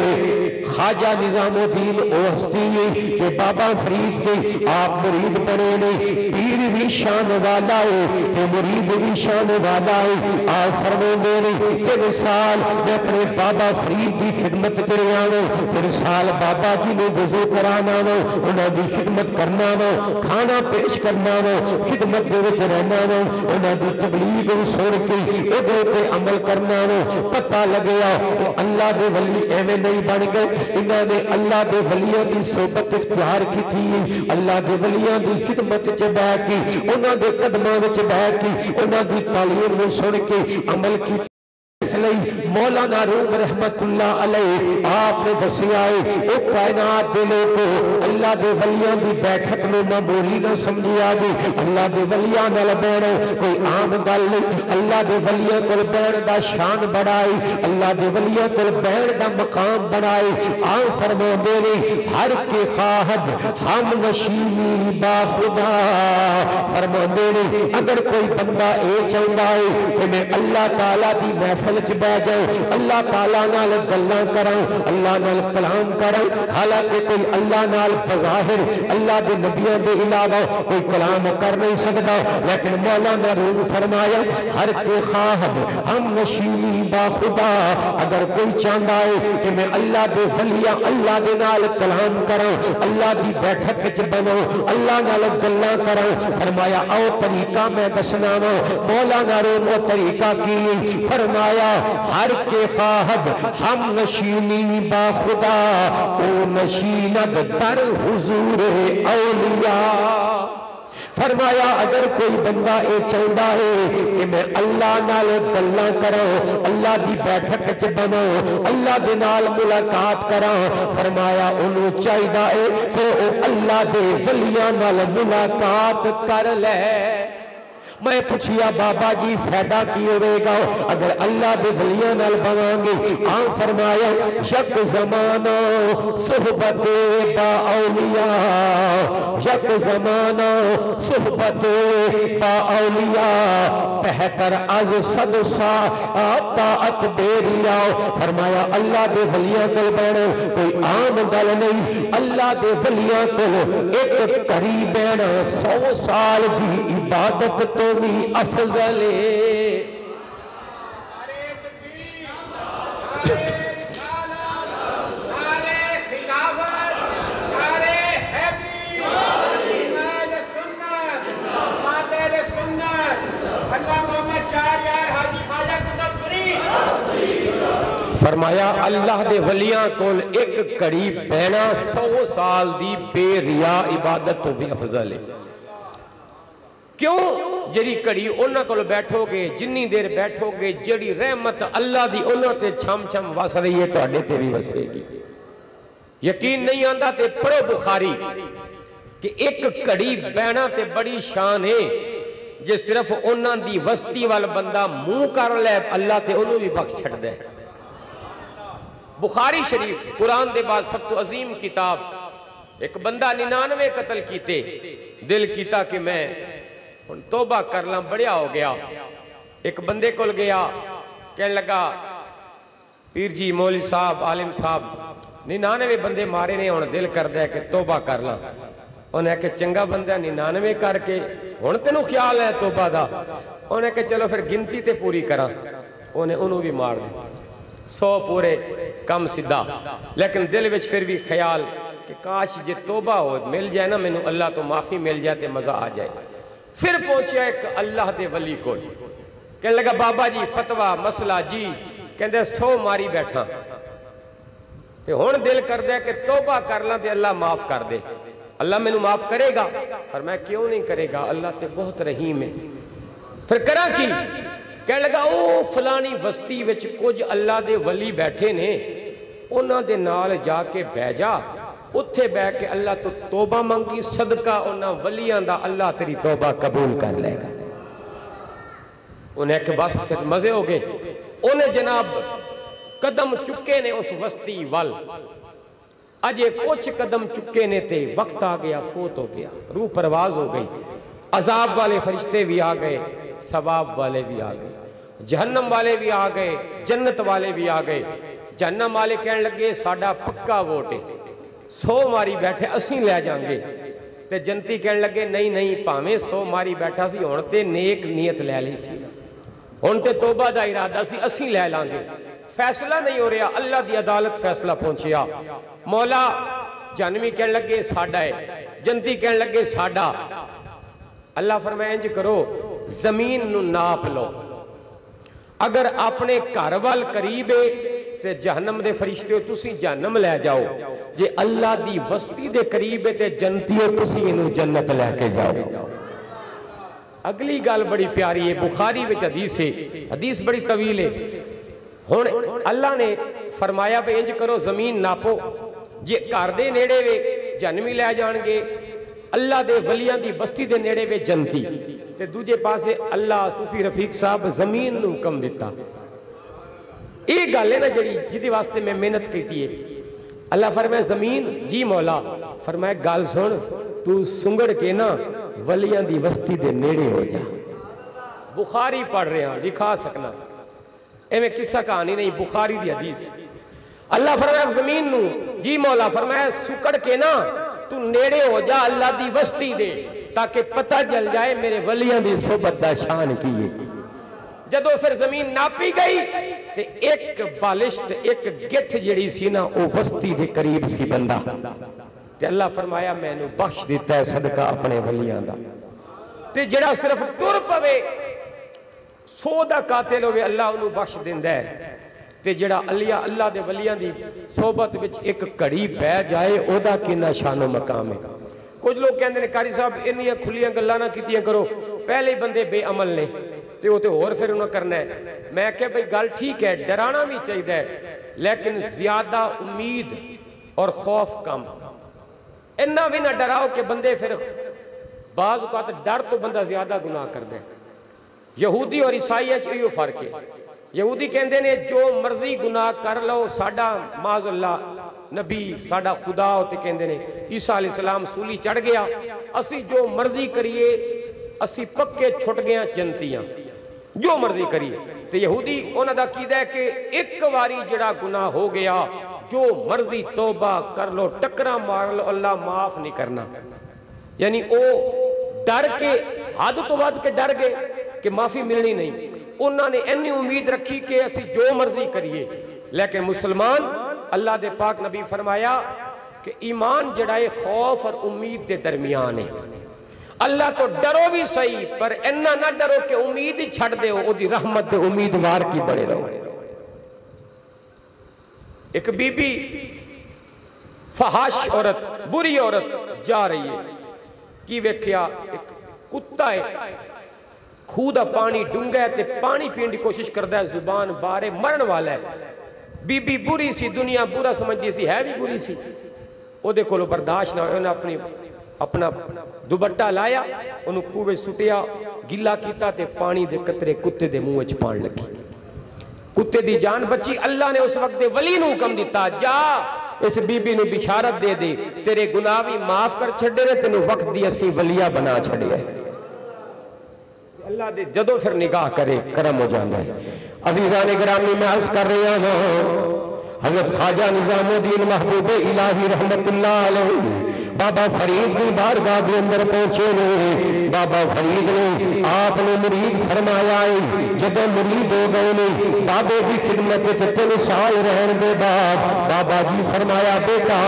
خواجہ نظام الدین او ہستی ہے کہ بابا فرید کے آپ مرید بنے نے، پیر بھی شان والا ہے کہ مرید بھی شان والا ہے۔ آپ فرماندے نے کہ سال میں اپنے بابا فرید دی خدمت چریا نو، پھر سال بابا جی نے وضو کرانا نو، انہاں دی خدمت کرنا نو، کھانا پیش کرنا نو، خدمت دے وچ رہنا نو، انہاں دی تبلیغ سن کے ادھر تے عمل کرنا نو۔ پتہ لگیا اللہ دے ولی ایویں نہیں بن گئے، انہاں نے اللہ دے ولیوں دی صحبت اختیار کی تھی، اللہ دے ولیوں دی خدمت چ بیٹھ کے انہاں دے قدماں وچ بیٹھ کے انہاں دی تعلیم نو سن کے عمل کی۔ اس لئے مولانا روم رحمت اللہ علیہ آپ نے دسیا ہے او کائنات دے لوگو اللہ دے ولیاں دی بیٹھک میں معمولی نہ سمجھیا جی، اللہ دے ولیاں نال بیٹھو کوئی عام گل نہیں، اللہ دے ولیاں کول بیٹھ دا شان بڑھائی، اللہ دے ولیاں کول بیٹھ دا مقام بڑھائی۔ آپ فرماندے نے ہر کے خواہد ہم نشینی با خدا، فرماندے نے اگر کوئی بندہ اے چاہتا ہے کہ میں اللہ تعالیٰ دی محفل چ بہ جاؤ، اللہ تعالیٰ نال گلاں کراں، اللہ نال کلام کراں، حالانکہ کوئی اللہ نال بظاہر اللہ دے نبیوں دے علاوہ کوئی کلام کر نہیں سکتا، لیکن مولانا روم فرمایا ہر کے خواہد ہم نشینی با خدا، اگر کوئی چاہتا ہے کہ میں اللہ دے ولیاں اللہ دے نال کلام کراں، اللہ دی بیٹھک چ بنو، اللہ نال گلاں کراں، فرمایا او طریقہ میں دسنا وا۔ مولانا روم او طریقہ کی فرمایا ہر کے خواہد ہم نشینی با خدا، او نشیند در حضور اولیاء، فرمایا اگر کوئی بندہ اے چاہتا ہے کہ میں اللہ نال گلاں کراں، اللہ دی بیٹھک چ بناں، اللہ دے نال ملاقات کراں، فرمایا انہوں چاہیدا ہے کہ او اللہ دے ولیاں نال ملاقات کر لے۔ میں پوچھیا بابا جی فائدہ کی ہوئے گا اگر اللہ دے ولیاں نال بناں گے؟ آن فرمایا یک زمانہ صحبت با اولیاء، یک زمانہ صحبت با اولیاء، بہتر از صد طاعت بیریا۔ فرمایا اللہ دے ولیاں کل بنو کوئی عام گل نہیں، اللہ دے ولیاں کل ایک قریب بینا 100 سال دی عبادت تو بھی افضل ہے۔ فرمایا اللہ دے ولیاں کول ایک کڑی بہنا 100 سال دی بے ریا عبادت تو بھی افضل ہے۔ کیوں؟ جڑی کڑی انہاں کول بیٹھو گے، جنی دیر بیٹھو گے، جڑی رحمت اللہ دی انہاں تے چھم چھم وس رہی ہے تہاڈے تے بھی وسے گی۔ یقین نہیں آندا تے پڑھو بخاری کہ ایک کڑی بہنا تے بڑی شان ہے، جے صرف انہاں دی وستی وال بندہ منہ کر لے اللہ تے انہوں بھی بخش چھڑ دے۔ بخاری شریف قرآن دے بعد سب تو عظیم کتاب، ایک بندہ 99 قتل کیتے، دل کیتا کہ میں توبہ کر لیں، بڑیا ہو گیا۔ ایک بندے کول گیا، کہنے لگا پیر جی مولی صاحب عالم صاحب 99 بندے مارے نے، ہن دل کر دے کہ توبہ کر لیں۔ انہیں کہ چنگا بندہ 99 کر کے ہن تینوں خیال ہے توبہ دا؟ انہیں کہ چلو پھر گنتی تے پوری کراں۔ انہوں بھی مار دی 100 پورے کم سدھا، لیکن دل وچ پھر بھی خیال کہ کاش جے توبہ ہو مل جائے نا مینوں اللہ تو معافی مل جائے تے مزہ آ جائے۔ پھر پہنچیا ایک اللہ دے ولی کو، کہنے لگا بابا جی فتوہ مسئلہ جی، کہندے 100 ماری بیٹھا تے ہن دل کر دے کہ توبہ کر لاں تے اللہ معاف کر دے، اللہ مینوں معاف کرے گا؟ فرمایا کیوں نہیں کرے گا، اللہ تے بہت رحیم ہے۔ پھر کرا کی؟ کہنے لگا او فلانی وستی وچ کچھ اللہ دے ولی بیٹھے نے، انہاں دے نال جا کے بہ جا، اتھے بہ کے اللہ تو توبہ مانگی، صدقہ انہاں ولیاں دا اللہ تیری توبہ قبول کر لے گا۔ انہیں کہ بس پھر مزے ہو گئے۔ انہیں جناب قدم چکے نے اس وستی وال، اجے کچھ قدم چکے نے تے وقت آ گیا، فوت ہو گیا، روح پرواز ہو گئی۔ عذاب والے فرشتے بھی آ گئے، ثواب والے بھی آ گئے، جہنم والے بھی آ گئے، جنت والے بھی آ گئے۔ جہنم والے کہنے لگے ساڈا پکا ووٹ ہے، 100 ماری بیٹھے اسیں لے جائیں گے، تے جنتی کہنے لگے نہیں نہیں پاویں 100 ماری بیٹھا سی، ہن تے نیک نیت لے لی سی، ہن تے توبہ دا ارادہ سی، اسیں لے لیں گے۔ فیصلہ نہیں ہو رہا، اللہ دی عدالت فیصلہ پہنچیا۔ مولا جہنمی کہنے لگے ساڈا ہے، جنتی کہنے لگے ساڈا۔ اللہ فرمائے انج کرو زمین نو ناپ لو، اگر اپنے گھر وال قریب ہے تے جہنم دے فرشتے ہو تسی جہنم لے جاؤ، جے اللہ دی وستی دے قریب ہے تے جنتی ہو تسی انہوں جنت لے کے جاؤ۔ اگلی گال بڑی پیاری ہے، بخاری وچ حدیث ہے، حدیث بڑی طویل ہے۔ ہن اللہ نے فرمایا بے انج کرو زمین ناپو، جے گھر دے نیڑے وے جہنمی لے جان گے، اللہ دے ولیاں دی بستی دے نیڑے وے جنتی، تے دوجے پاسے اللہ صوفی رفیق صاحب زمین نو حکم دیتا۔ ایک گل ہے نا جدی واسطے میں محنت کیتی ہے۔ اللہ فرمائے زمین جی مولا، فرمائے گل سن تو سنگڑ کے نا ولیاں دی وستی دے نیڑے ہو جا۔ بخاری پڑھ رہے ہیں، دکھا سکنا میں قصہ کہانی نہیں، بخاری دی حدیث۔ اللہ فرمائے زمین نو جی مولا، فرمائے سکڑ کے نا تو نیڑے ہو جا اللہ دی وستی دے، تاکہ پتہ جل جائے میرے ولیاں دی صحبت دا شان کی ہے۔ جدو پھر زمین ناپی گئی تے ایک بالشت ایک گٹھ جڑی سی نا او بستی دے قریب سی بندہ، تے اللہ فرمایا میں نے بخش دیتا ہے صدقہ اپنے ولیاں دا۔ تے جڑا صرف ٹر پوے 100 دا قاتل ہوئے اللہ انہوں بخش دیندہ ہے، تے جڑا اللہ دے ولیاں دی صحبت وچ ایک کڑی بہ جائے او دا کنا شان و مقام ہے۔ کچھ لوگ کہندے نے قاری صاحب انہیاں کھلیاں گلاں نہ کیتیاں کرو، پہلے بندے بے عمل نے تے وہ تے اور پھر انہوں کرنا ہے۔ میں کہ بھئی گل ٹھیک ہے، ڈرانا بھی چاہیے ہے، لیکن زیادہ امید اور خوف کم۔ انہا بھی نہ ڈراؤ کہ بندے پھر بعض اوقات ڈر تو بندہ زیادہ گناہ کر دے۔ یہودی اور عیسائیہ چاہیے فرق ہے۔ یہودی کہندے نے جو مرضی گناہ کر لو، ساڈا معاذ اللہ نبی ساڈا خدا ہوتے کہندے نے عیسیٰ علیہ السلام سولی چڑھ گیا، اسی جو مرضی کریے اسی پکے چھٹ گیا جنتیاں، جو مرضی کریے۔ تو یہودی انہاں دا عقیدہ ہے کہ ایک واری جڑا گناہ ہو گیا جو مرضی توبہ کر لو، ٹکرا مار لو، اللہ معاف نہیں کرنا۔ یعنی او ڈر کے حد تو ود کے ڈر گئے کہ معافی ملنی نہیں، انہوں نے انی امید رکھی کہ اسی جو مرضی کریے۔ لیکن مسلمان اللہ دے پاک نبی فرمایا کہ ایمان جڑائے خوف اور امید دے درمیان ہے۔ اللہ تو ڈرو بھی صحیح پر انہا نہ ڈرو کہ امید ہی چھڑ دے ہو، او دی رحمت دے امیدوار کی بڑے رہو۔ ایک بی بی فحاش عورت بری عورت جا رہی ہے کی ویکھیا ایک کتا ہے کھو دا پانی ڈنگا ہے تے پانی پین دی کوشش کردا ہے زبان بارے مرن والا ہے بی بی بری سی دنیا برا سمجھدی سی ہے بھی بری سی او دے کولو برداشت نہ ہوئے انہیں اپنا دوبٹہ لایا انہوں کھوے سٹیا گلا کیتا تے پانی دے قطرے کتے دے منہ وچ پان لگی کتے دی جان بچی اللہ نے اس وقت دے ولی نو حکم دیتا جا اس بی بی نو بشارت دے دے تیرے گناہ بھی معاف کر چھڑے رہے تینو وقت دی اسی ولیہ بنا چھڑے ہے اللہ دے جدو پھر نگاہ کرے کرم ہو جانا ہے عزیزان گرامی میں عرض کر رہا ہوں حضرت خواجہ نظام الدین محبوب الہی رحمت اللہ علیہ بابا فرید نے بارگاہ کے اندر پہنچے نے بابا فرید نے آپ نے مرید فرمایا ہے جب مرید ہو گئے نے بابے کی خدمت 3 سال رہن دے بعد بابا جی فرمایا بیٹا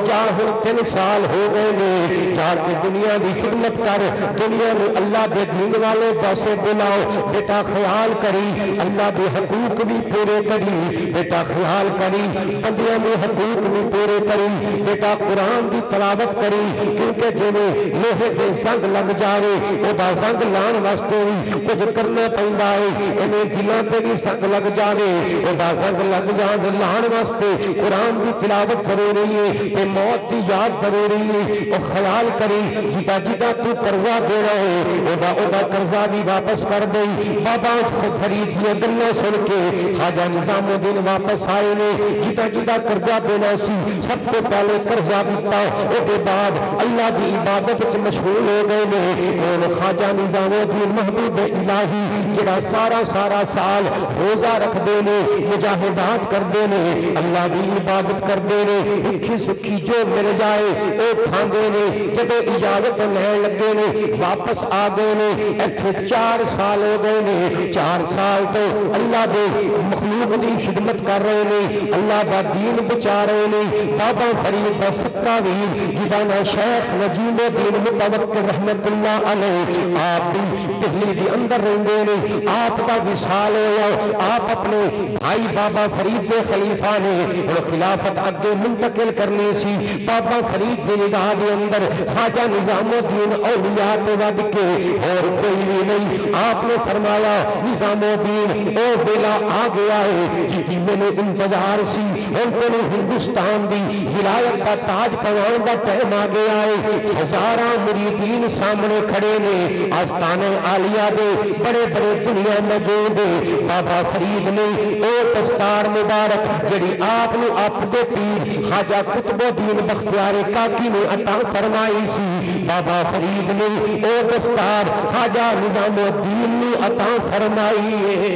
چاہے 3 سال ہو گئے نے جا کے دنیا دی خدمت کر دنیا میں اللہ دے دین والے پاسے بلاؤ بیٹا خیال کری اللہ دے حقوق بھی پورے کری بیٹا خیال کری بندیاں دے حقوق بھی پورے کری بیٹا قرآن دی تلاوت کری کیونکہ جنہیں لوہے دے زنگ لگ جاوے او دا زنگ لان واسطے کچھ کرنا پہندا ہے انہیں دلوں پہ بھی زنگ لگ جاوے او دا زنگ لگ جاوے لان واسطے قرآن دی تلاوت ضروری ہے تے موت دی یاد ضروری ہے او خیال کری جتا جتا تو قرضہ دے رہے او دا قرضہ بھی واپس کر دے بابا فرید دی گلاں سن کے خواجہ نظام الدین واپس آئے نے جتا جتا قرضہ دینا سی سب تو پہلے قرضہ دیتا او دے بعد اللہ دی عبادت وچ مشغول ہو گئے نے اور خواجہ نظام الدین محبوب الہی جڑا سارا سال روزہ رکھ دے نے مجاہدات کر دے نے اللہ دی عبادت کر دے نے اکھی سکھی جو مل جائے او کھاندے نے جب اجازت لین لگے نے واپس آ گئے نے ایتھے 4 سال ہو گئے نے 4 سال تو اللہ دے مخلوق دی خدمت کر رہے نے اللہ دا دین بچا رہے نے بابا فرید دا سکا ویر جدانا شیخ نجیم الدین متوکل رحمت اللہ علیہ آپ بھی دہلی دی اندر رہندے نے آپ دا وصال ہویا آپ اپنے بھائی بابا فرید دے خلیفہ نے اور خلافت اگے منتقل کرنی سی بابا فرید دی نگاہ دے اندر خواجہ نظام الدین اولیاء تے ود کے اور کوئی بھی نہیں آپ نے فرمایا نظام الدین او ویلا آ گیا ہے جی کی میں نے انتظار سی اور تینوں ہندوستان دی ولایت کا تاج پوان دا ٹائم آ گیا ہے ہزاراں مریدین سامنے کھڑے نے آستانِ عالیہ دے بڑے بڑے دنیا موجود ہے بابا فرید نے او دستار مبارک جڑی آپ نے آپ دے پیر خواجہ قطب الدین بختیار کاکی نے عطا فرمائی سی بابا فرید نے او دستار خواجہ نظام الدین نے عطا فرمائی ہے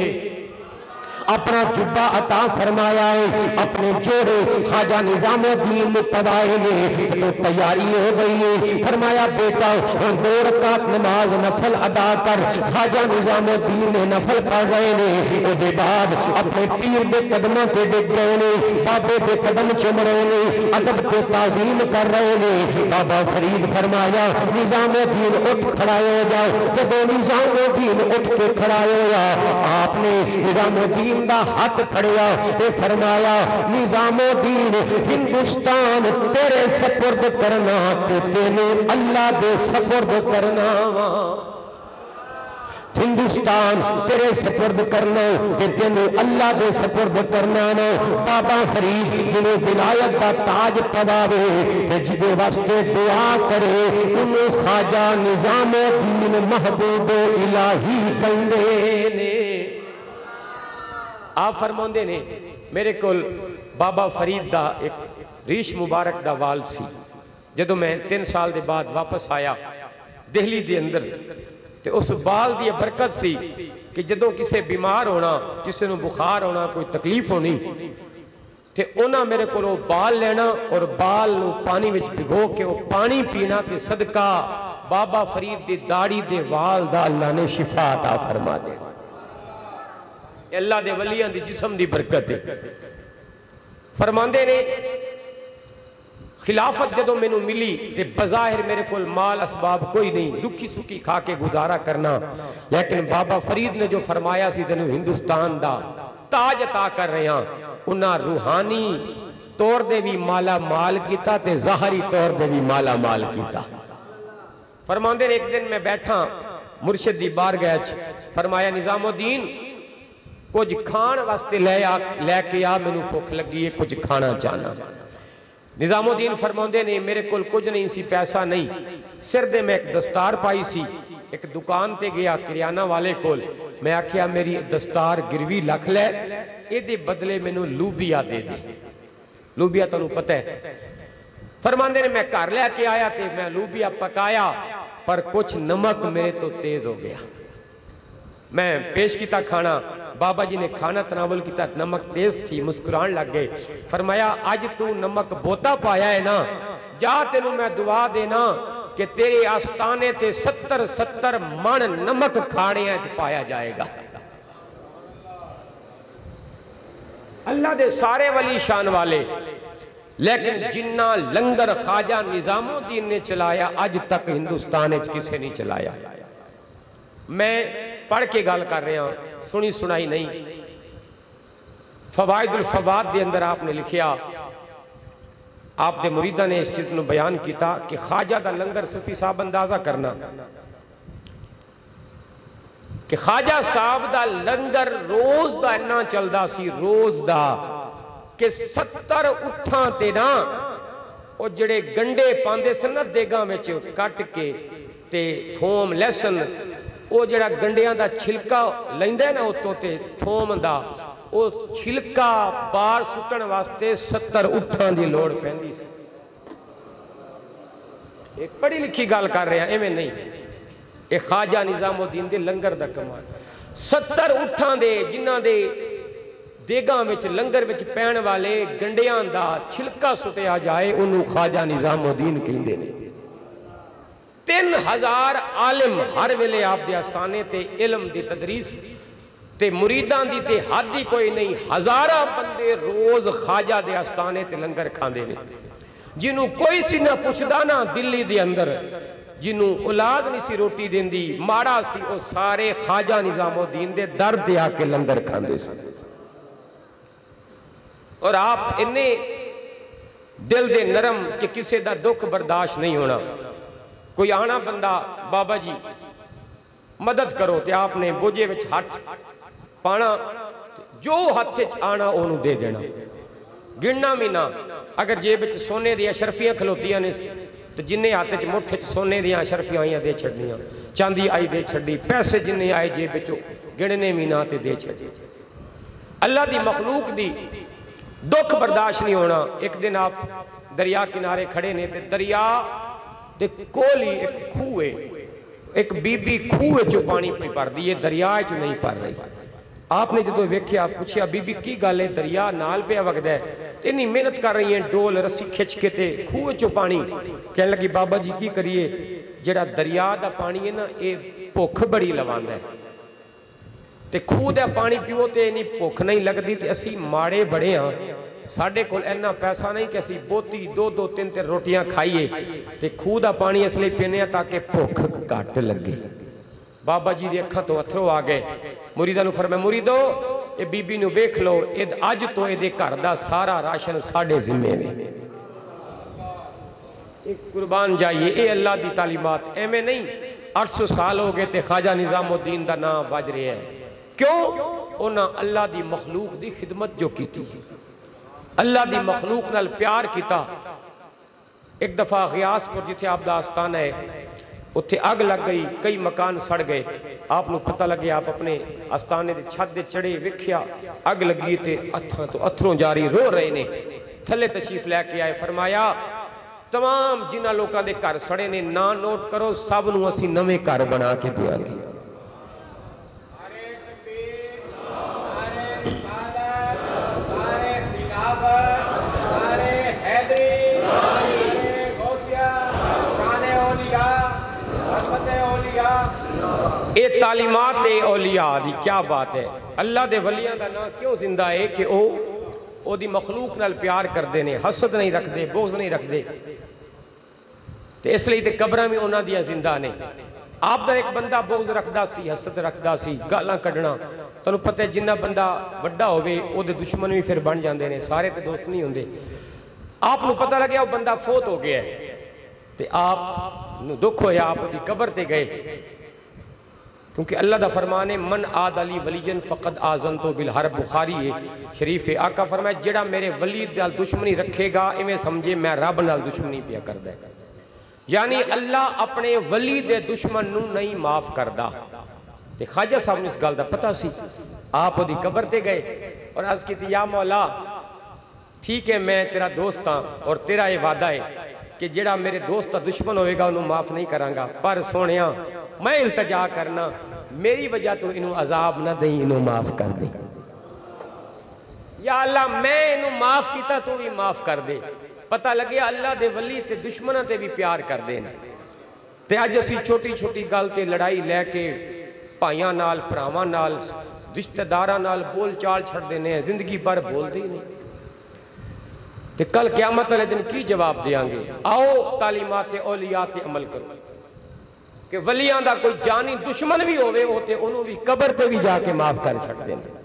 اپنا جبہ عطا فرمایا ہے اپنے جوڑے خواجہ نظام الدین متوائے نے تو تیاری ہو گئی ہے فرمایا بیٹا 2 رکعت نماز نفل ادا کر خواجہ نظام الدین نے نفل پڑھ رہے نے او دے بعد اپنے پیر دے قدموں تے ڈگ گئے نے بابے دے قدم چوم رہے نے ادب تے تعظیم کر رہے نے بابا فرید فرمایا نظام الدین اٹھ کھڑا ہو جاؤ جب نظام الدین اٹھ کے کھڑا ہوا آپ نے نظام الدین دا ہاتھ پھڑیا تے فرمایا نظام الدین ہندوستان تیرے سپرد کرنا تے تینے اللہ دے سپرد کرنا ہندوستان تیرے سپرد کرنا تے تینے اللہ دے سپرد کرنا بابا فرید جنہیں ولایت دا تاج پواوے تے جدے واسطے دعا کرے انہوں خواجہ نظام الدین محبوب الہی کندے نے آپ فرماندے نے میرے کول بابا فرید دا ایک ریش مبارک دا وال سی جدو میں 3 سال دے بعد واپس آیا دہلی دے اندر تے اس بال دی برکت سی کہ جدو کسے بیمار ہونا کسے نو بخار ہونا کوئی تکلیف ہونی تے اونا میرے کولو بال لینا اور بال نو پانی وچ بھگو کے وہ پانی پینا تے صدقہ بابا فرید دی داڑھی دے وال دا اللہ نے شفا عطا فرما دے اللہ دے ولیاں دی جسم دی برکت ہے فرماندے نے خلافت جدو میں نو ملی تے بظاہر میرے کول مال اسباب کوئی نہیں رکھی سکی کھا کے گزارا کرنا لیکن بابا فرید نے جو فرمایا سی تینوں ہندوستان دا تاج عطا کر رہے ہیں انہاں روحانی طور دے بھی مالا مال کیتا تے ظاہری طور دے بھی مالا مال کیتا۔ فرماندے ایک دن میں بیٹھا مرشد دی بارگاہ فرمایا نظام الدین کچھ کھان واسطے لے کے آ مینوں بھوک لگی ہے کچھ کھانا چاہنا۔ نظام الدین فرماندے نے میرے کول کچھ نہیں سی پیسہ نہیں سر دے میں ایک دستار پائی سی ایک دکان تے گیا کریانہ والے کول میں آکھیا میری دستار گروی لکھ لے اے دے بدلے مینوں لوبیا دے دے۔ لوبیا تانوں پتہ ہے۔ فرماندے نے میں گھر لے کے آیا تے میں لوبیا پکایا پر کچھ نمک میرے تو تیز ہو گیا۔ میں پیش کیتا کھانا بابا جی نے کھانا تناول کیتا نمک تیز تھی مسکران لگ گئے۔ فرمایا آج تو نمک بوتا پایا ہے نا جا تینوں میں دعا دینا کہ تیرے آستانے تے 70 من نمک کھانے ہیں پایا جائے گا۔ اللہ دے سارے ولی شان والے لیکن جنہ لنگر خواجہ نظام الدین نے چلایا آج تک ہندوستان وچ کسے نہیں چلایا۔ میں پڑھ کے گال کر رہے ہیں سنی سنائی نہیں۔ فوائد الفواد دے اندر آپ نے لکھیا آپ دے مریدہ نے اس چیز نے بیان کیتا کہ خواجہ دا لنگر صوفی صاحب اندازہ کرنا کہ خواجہ صاحب دا لنگر روز دا اتنا چلدا سی روز دا کہ 70 اٹھاں تے نا او جڑے گنڈے پاندے سنت دیگاں وچ کٹ کے تے تھوم لہسن او جڑا گنڈیاں دا چھلکا لیندے نا اتوں تے تھوم دا او چھلکا بار سٹن واسطے 70 اٹھاں دی لوڑ پیندی سی۔ ایک پڑھی لکھی گال کر رہے ہیں ایویں نہیں ایک خواجہ نظام الدین دے لنگر دا کمال 70 اٹھاں دے جنہاں دے دیگاں وچ لنگر وچ پین والے گنڈیاں دا چھلکا سٹیا جائے انہوں خواجہ نظام الدین کہندے نے۔ 3000 عالم ہر ویلے آپ دے آستانے تے علم دی تدریس تے مریدان دی تے حد ہی کوئی نہیں ہزارہ بندے روز خواجہ دے آستانے تے لنگر کھاندے نے جنہوں کوئی سی نہ پوچھدا نا دلی دے اندر جنہوں اولاد نہیں سی روٹی دین دی ماڑا سی او سارے خواجہ نظام الدین دے در دے آ کے لنگر کھاندے سی۔ اور آپ انہیں دل دے نرم کہ کسے دا دکھ برداشت نہیں ہونا کوئی آنا بندہ بابا جی مدد کرو تے آپ نے بوجھے وچ ہاتھ پانا جو ہاتھ سے آنا انہوں دے دینا گننا مینا اگر جیب وچ سونے دیا شرفیاں کھلوتیاں نے تو جنہیں ہاتھ وچ مٹھ وچ سونے دیا شرفیاں آئیاں دے چھڑنیاں چاندی آئی دے چھڑی پیسے جنہیں آئے جیب وچ گننے مینا تے دے چھڑی۔ اللہ دی مخلوق دی دکھ برداشت نہیں ہونا۔ ایک دن آپ دریا کنارے کھڑے نے تے دریا تے کولی ایک کھوئے ایک بی بی کھوئے جو پانی پہ پڑ دی یہ دریا جو نہیں پڑ رہی۔ آپ نے جدو ویکھیا پوچھیا بی بی کی گل ہے دریا نال پہ وقت ہے اتنی محنت کر رہی ہیں ڈول رسی کھچ کے تے کھوئے جو پانی کہنے لگی بابا جی کی کریے جڑا دریا دا پانی ہے نا اے بھوک بڑی لواندا ہے تے کھو دا پانی پیو تے نہیں بھوک نہیں لگدی تے اسی ماڑے بڑے ہاں ساڑھے کول اینا پیسہ نہیں کہ اسی بوتی دو تین روٹیاں کھائیے تے کھو دا پانی اس لئے پینے تاکہ بھوک کٹ لگے۔ بابا جی دی اکھاں تو اتھرو آگئے مریدہ نو فرمائے مریدو اے بی بی نو ویکھ لو اج تو اے دے گھر دا سارا راشن ساڑھے ذمے میں ایک قربان جائیے اے اللہ دی تعلیمات اے میں نہیں 800 سال ہو گئے تے خواجہ نظام الدین دا نام بج رہے ہیں کیوں انہاں اللہ دی مخلوق دی خدمت جو کی تھی اللہ دی مخلوق نال پیار کیتا۔ ایک دفعہ غیاس پر جتھے آپ دا آستان ہے اتھے آگ لگ گئی کئی مکان سڑ گئے آپ نو پتہ لگے آپ اپنے آستانے دے چھت دے چڑے وکھیا آگ لگی تے اتھروں جاری رو رہے نے تھلے تشریف لے کے آئے فرمایا تمام جنہ لوکاں دے گھر سڑے نے نا نوٹ کرو سب نو اسی نویں گھر بنا کے دیا گے۔ اے تعلیمات اولیاء دی کیا بات ہے اللہ دے ولیاں دا نا کیوں زندہ ہے کہ او دی مخلوق نال پیار کر دینے حسد نہیں رکھ دے بغض نہیں رکھ دے تے اس لئے تے قبرہ میں انہاں دیا زندہ نے آپ دا ایک بندہ بغض رکھدا سی، حسد رکھدا سی، گالاں کڈنا. تانوں پتہ ہے جنہ بندہ وڈا ہوئے او دے دشمن بھی پھر بن جاندے نے، سارے تے دوست نہیں ہوندے. آپ نو پتہ لگیا وہ بندہ فوت ہو گیا ہے تے آپ نو دکھ ہویا، آپ دی قبر تے گئے. کیونکہ اللہ دا فرمان ہے من عاد علی ولیجن فقد آزنتو بالحرب. بخاری ہے شریف ہے. آقا فرمایا جڑا میرے ولی نال دشمنی رکھے گا ایویں سمجھے میں رب نال دشمنی پیا کردا ہے. یعنی اللہ اپنے ولی دے دشمن نو نہیں معاف کردا. تے خواجہ صاحب نے اس گل دا پتہ سی. آپ دی قبر تے گئے اور عرض کی تھی یا مولا ٹھیک ہے میں تیرا دوست ہاں اور تیرا یہ وعدہ ہے کہ جڑا میرے دوست دا دشمن ہوئے گا انہوں معاف نہیں کرانگا، پر سونیاں میں التجا کرنا میری وجہ تو انہوں عذاب نہ دیں، انہوں معاف کر دیں. یا اللہ میں انہوں معاف کیتا تو بھی معاف کر دے. پتہ لگیا اللہ دے ولی تے دشمنہ تے بھی پیار کر دینا. تے آج اسی چھوٹی چھوٹی گل تے لڑائی لے کے پائیاں نال پراواں نال رشتہ داراں نال بول چال چھڑ دینے ہیں، زندگی بھر بول دے نہیں. تے کل قیامت والے دن کی جواب دیاں گے؟ آؤ تعلیمات اولیاء تے عمل کرو کہ ولیاں دا کوئی جانی دشمن بھی ہوئے ہوتے انہوں بھی قبر پہ بھی جا کے معاف کر چھڑ دینا.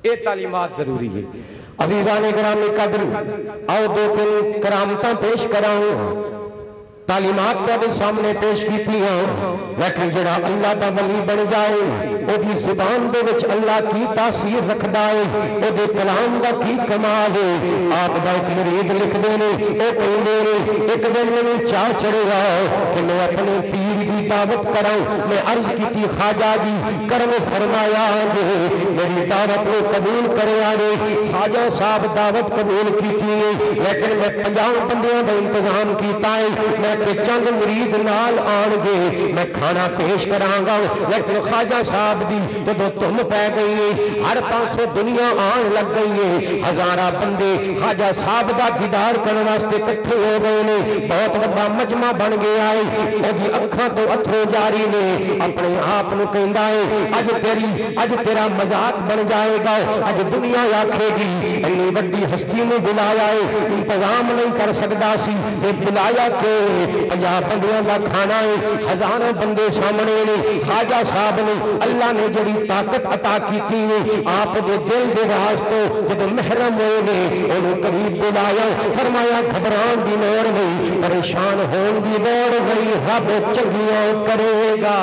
یہ تعلیمات ضروری ہے. عزیزان گرامی قدر آؤ دو تین کرامتاں پیش کراؤں. تعلیمات پہ بھی سامنے پیش کی تھی ہیں لیکن جڑا اللہ دا ولی بن جائے او دی زبان دے وچ اللہ کی تاثیر رکھ دائے، او دے کلام دا کی کمال ہے. آپ دا ایک مرید لکھ دینے او کہیں دینے ایک دن میں چاہ چڑھے گا کہ میں اپنے پیر کی دعوت کراؤں. میں عرض کی تھی خواجہ جی کرم فرمایا جو میری دعوت کو قبول کرے آنے. خواجہ صاحب دعوت قبول کی تھی لیکن میں 50 بندیاں دا انتظام کیتا ہے، میں کہ چند مرید نال آن گے میں کھانا پیش کرانگا. لیکن خواجہ صاحب دی جب تم پہ گئی ہے ہر پاسوں دنیا آن لگ گئی ہے، ہزارہ بندے خواجہ صاحب دا دیدار کرنے واسطے کٹھے ہو گئے نے. بہت بڑا مجمع بن گیا ہے. وہ اکھاں تو اتھرو جاری نے اپنے آپ نو کہندا ہے اج تیرا مذاق بن جائے گا. اج دنیا آکھے گی انی وڈی ہستی نے بلایا ہے، انتظام نہیں کر سکدا سی، بلایا کہ 50 بندیاں دا کھانا ہے، ہزاروں بندے سامنے نے. خواجہ صاحب نے اللہ نے جڑی طاقت عطا کی تھی آپ دے دل دے راز تو جب محرم ہوئے نے انہوں قریب بلایا، فرمایا گھبران دی لوڑ نہیں، پریشان ہون دی لوڑ نہیں، رب چنگیاں کرے گا.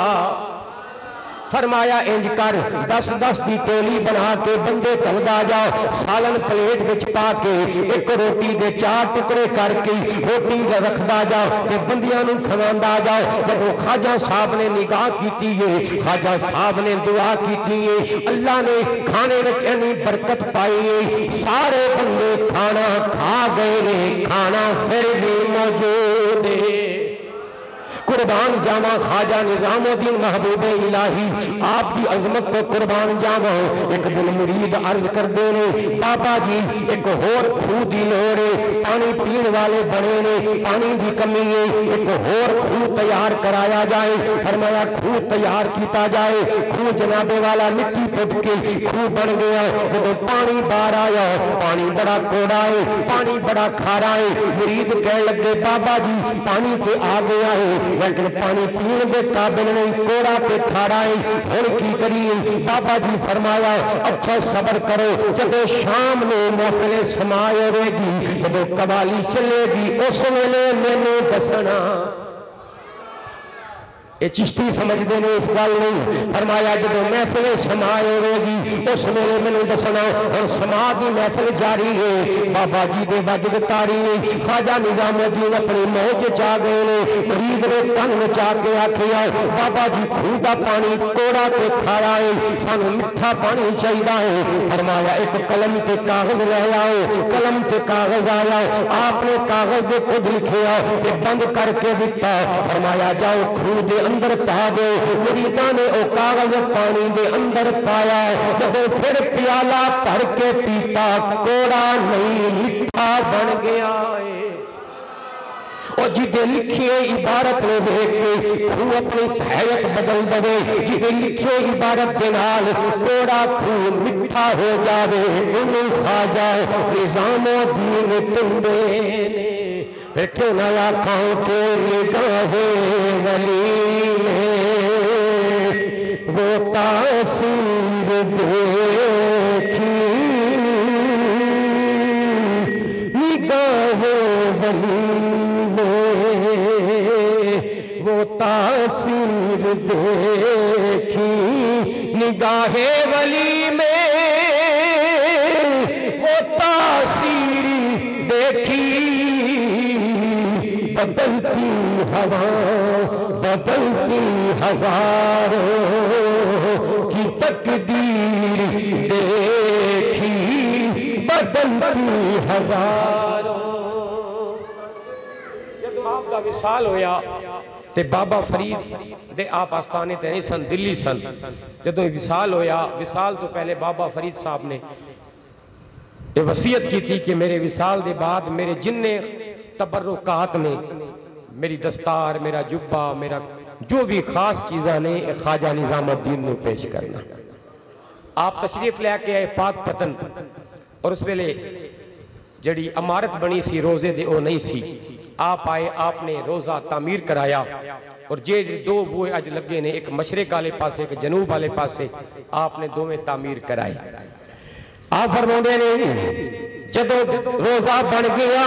فرمایا انج کر 10 دی ٹولی بنا کے بندے کھلدا جاؤ، سالن پلیٹ وچ پا کے ایک روٹی دے 4 ٹکڑے کر کے روٹی رکھدا جاؤ تے بندیاں نوں کھواندا جاؤ. جب خواجہ صاحب نے نگاہ کیتی ہے، خواجہ صاحب نے دعا کیتی ہے، اللہ نے کھانے وچ انی برکت پائی ہے، سارے بندے کھانا کھا گئے نے، کھانا پھر بھی موجود ہے. قربان جاواں خواجہ نظام الدین محبوب الہی آپ کی عظمت کو قربان جاواں. ایک دن مرید عرض کر دینے بابا جی ایک ہور کھو دی لوڑے، پانی پین والے بڑے نے، پانی دی کمی ہے، ایک ہور کھو تیار کرایا جائے. فرمایا کھو تیار کیتا جائے. کھو جنابے والا مٹی پٹ کے کھو بن گیا. جب پانی باہر آیا پانی بڑا کوڑا ہے، پانی بڑا کھارا ہے. مرید کہنے لگے بابا جی پانی تے آ گیا ہے لیکن پانی پین دے قابل نہیں، کوڑا پہ کھارا ہے، ہن کی کریے؟ بابا جی فرمایا اچھا صبر کرو، جب شام نے محفل سمائے ہوئے گی، جب قوالی چلے گی اس ویلے میں نے دسنا. یہ چشتی سمجھ دینے اس گل نہیں. فرمایا جب محفل سمائے ہوئے گی اس ویلے میں نے دسنا. اور سما دی محفل جاری ہے، بابا جی دے وجد تاری ہے. خواجہ نظام الدین اپنی موج چاہ گئے نے. مرید نے کن چاہ کے آکھیا بابا جی کھو دا پانی کوڑا تے کھارا ہے، سانو میٹھا پانی چاہیدا ہے. فرمایا ایک قلم تے کاغذ لے آؤ. قلم تے کاغذ آیا، آپ نے کاغذ دے کچھ لکھیا تے بند کر کے دتا. فرمایا جاؤ کھو دے اندر پا دو. مریداں نے او کاغذ پانی دے اندر پایا. جب پھر پیالہ بھر کے پیتا کوڑا نہیں میٹھا بن گیا ہے. اور جدے لکھیے عبارت نے دیکھ کے کھو اپنی حیت بدل دے، جدے لکھیے عبارت دے نال کوڑا کھو میٹھا ہو جاوے. انہوں خواجہ نظام الدین تندے نے پھر کیوں نہ آنکھوں کے نگاہ ولی میں وہ تاثیر دیکھی نگاہ ولی میں، وہ تاثیر دیکھی نگاہ ولی میں، وہ تاثیر دیکھی بدلتی ہوا بدلتی ہزاروں کی تقدیر دیکھی بدلتی ہزاروں۔ جب آپ کا وصال ہویا تے بابا فرید دے آپ آستانے تے نہیں سن، دلی سن۔ جب وصال ہویا، وصال تو پہلے بابا فرید صاحب نے یہ وصیت کی تھی کہ میرے وصال دے بعد میرے جننے تبرکات نے، میری دستار، میرا جبہ، میرا جو بھی خاص چیزاں نے خواجہ نظام الدین نے پیش کرنا۔ آپ تشریف لے کے آئے پاک پتن، اور اس ویلے جڑی عمارت بنی سی روزے دے او نہیں سی، آپ آئے، آپ نے روزہ تعمیر کرایا، اور جے دو بوئے اج لگے نے، ایک مشرق والے پاسے ایک جنوب والے پاسے، آپ نے دو میں تعمیر کرائے۔ آپ فرماندے نے جدو روزہ بن گیا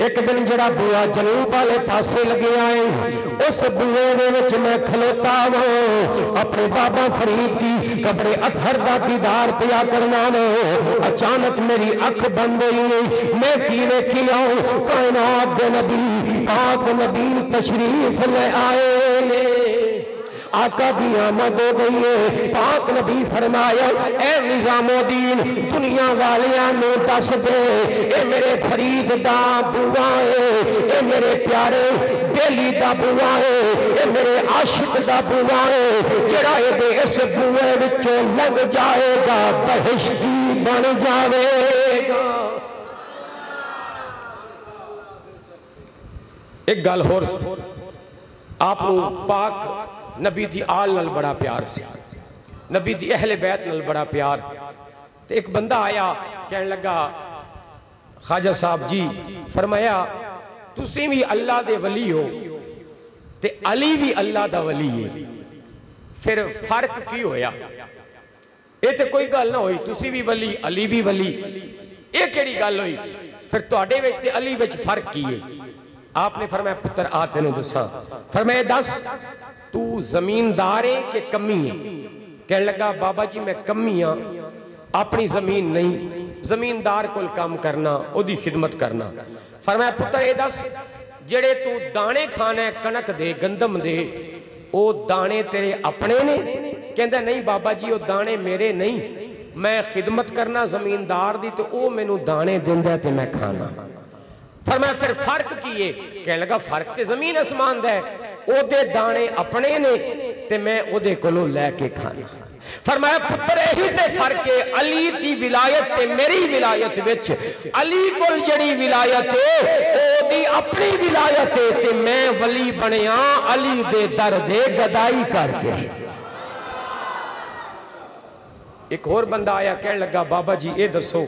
ایک دن جڑا بوا جنوب والے پاسے لگے آئے، اس بوئے دے وچ میں کھلوتا ہوں، اپنے بابا فرید کی قبر اطہر دا دیدار پیا کرنا میں، اچانک میری اکھ بند ہوئی، میں کی ویکھی آؤں، کائنات دے نبی پاک نبی تشریف لے آئے نے، آقا دی آمد ہو گئی ہے۔ پاک نبی فرمایا اے نظام الدین دنیا والیاں نے دس دے، اے میرے فرید دا بوا ہے، اے میرے پیارے بیلی دا بوا ہے، اے میرے عاشق دا بوا ہے، جڑا اے دے اس بوئے وچوں لنگ جائے گا بہشتی بن جاوے گا۔ ایک گل ہور آپ کو پاک نبی دی آل نال بڑا پیار سی، نبی دی اہل بیت نال بڑا پیار۔ تو ایک بندہ آیا کہنے لگا خواجہ صاحب جی، فرمایا تسی بھی اللہ دے ولی ہو تے علی بھی اللہ دا ولی ہے، پھر فرق کی ہویا؟ اے تے کوئی گل نہ ہوئی، تسی بھی ولی علی بھی ولی، اے کیڑی گل ہوئی؟ پھر تواڈے وچ تے علی وچ فرق کی ہے؟ آپ نے فرمایا پتر آتے نے دسا، فرمایا دس تو زمیندار ہے کہ کمی ہے؟ کہنے لگا بابا جی میں کمی ہاں، اپنی زمین نہیں، زمیندار کول کام کرنا، او دی خدمت کرنا۔ فرمایا پتر اے دس جڑے تو دانے کھانا ہے کنک دے گندم دے، او دانے تیرے اپنے نے؟ کہندہ نہیں بابا جی او دانے میرے نہیں، میں خدمت کرنا زمیندار دی تو او میں نو دانے دیندہ تے میں کھانا۔ فرمایا پھر فرق کیے؟ کہنے لگا فرق تے زمین اسمان دے، او دے دانے اپنے نے تے میں او دے کلو لے کے کھانا۔ فرمایا پتر ایہی تے فرق ہے، علی دی ولایت تے میری ولایت وچ، علی کل جڑی ولایت ہے او دی اپنی ولایت ہے تے میں ولی بنیاں علی دے در دے گدائی کر کے۔ ایک اور بندہ آیا کہنے لگا بابا جی اے دسو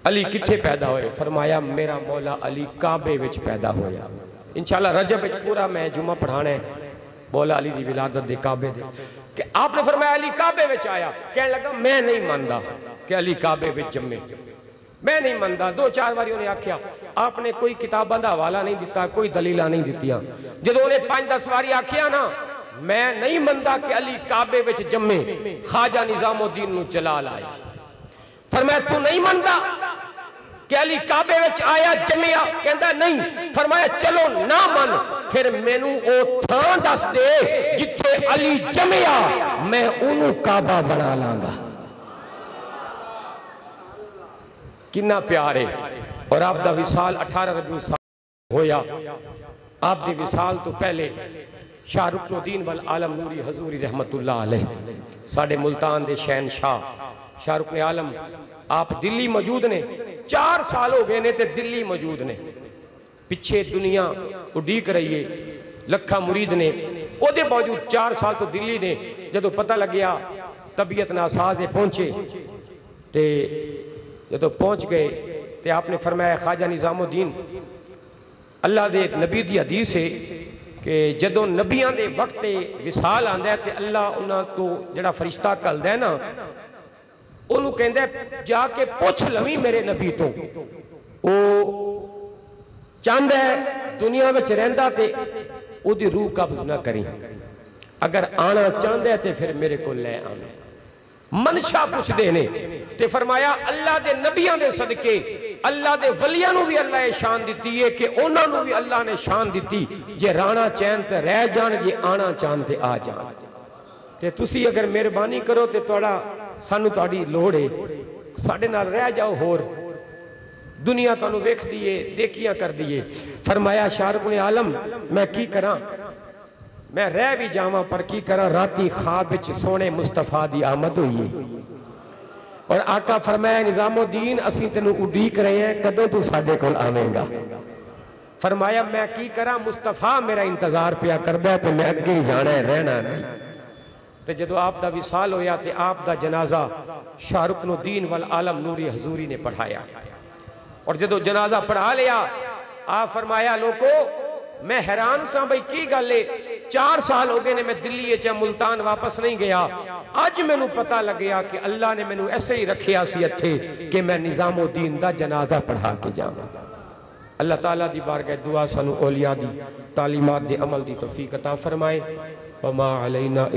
علی کتھے پیدا ہوئے؟ فرمایا میرا مولا علی کعبے وچ پیدا ہویا۔ انشاءاللہ رجب وچ پورا میں جمعہ پڑھانا ہے مولا علی دی ولادت دے کعبے دے، کہ آپ نے فرمایا علی کعبے وچ آیا، کہنے لگا میں نہیں ماندا کہ علی کعبے وچ جمے، میں نہیں ماندا۔ دو چار باری انہیں آکھیا، آپ نے کوئی کتاباں دا حوالہ نہیں دیتا، کوئی دلیلہ نہیں دیتیاں۔ جدو انہیں 5-10 باری آکھیا نا میں نہیں ماندا کہ علی کعبے وچ جمے، خواجہ نظام الدین نو جلال آیا۔ فرمایا تو نہیں ماندا کہ علی کعبے وچ آیا جمعہ؟ کہندہ نہیں۔ فرمایا چلو نہ من، پھر مینو او تھان دس دے جتھے علی جمعہ، میں انہوں کعبہ بنا لانگا۔ کنا پیارے۔ اور آپ دا وصال 18 ربیع الاول ہویا۔ آپ دی وصال تو پہلے شاہ رکن الدین والعالم نوری حضوری رحمت اللہ علیہ ساڑھے ملتان دے شہنشاہ شاہ رکن عالم، آپ دلی موجود نے، 4 سال ہو گئے نے تے دلی موجود نے، پچھے دنیا اڈیک رہی ہے، لکھا مرید نے، او دے موجود 4 سال تو دلی نے۔ جدو پتہ لگیا طبیعت ناسازے پہنچے تے جدو پہنچ گئے تے آپ نے فرمایا خواجہ نظام الدین اللہ دے نبی دی حدیث ہے کہ جدوں نبیاں دے وقت وصال آندا ہے تے اللہ انہاں تو جڑا فرشتہ کلدا ہے نا انہوں کہندا ہے جا کے پوچھ لویں میرے نبی تو او چاہندا ہے دنیا وچ رہندا تے او دی روح قبض نہ کریں اگر آنا چاہندا ہے تے پھر میرے کو لے آویں منشا پوچھ دینے تے فرمایا اللہ دے نبیاں دے صدقے اللہ دے ولیاں نو بھی اللہ نے شان دیتی ہے کہ انہاں نو بھی اللہ نے شان دیتی جے رانا چین تے رہ جان جے آنا چاہن تے آ جان تے تسی اگر مہربانی کرو تے توڑا سانو تاڑی لوڑے ساڑے نال رہ جاؤ ہور دنیا تانو ویکھ دیئے دیکھیاں کر دیئے فرمایا شارق عالم میں کی کراں میں رہ بھی جاواں پر کی کراں راتی خواب وچ سونے مصطفیٰ دی آمد ہوئی اور آقا فرمایا نظام الدین اسی تینوں اڈیک رہے ہیں کدوں تو ساڈے کول آویں گا فرمایا میں کی کراں مصطفیٰ میرا انتظار پیا کردا ہے تے میں اگے ہی جانا ہے رہنا نہیں تے جدو آپ دا وصال ہویا تے آپ دا جنازہ شاہ رکن الدین والعالم نوری حضوری نے پڑھایا اور جدو جنازہ پڑھا لیا آپ فرمایا لوگو میں حیران سا بھئی کی گالے 4 سال ہو گئے نے میں دلی چاہ ملتان واپس نہیں گیا آج میں نو پتہ لگیا کہ اللہ نے میں نو ایسے ہی رکھیا سیت تھے کہ میں نظام الدین دا جنازہ پڑھا کے جاؤں اللہ تعالیٰ دی بارگاہ دعا سنو اولیاء دی تعلیمات دی عمل دی توفیق عطا فرمائے وما علینا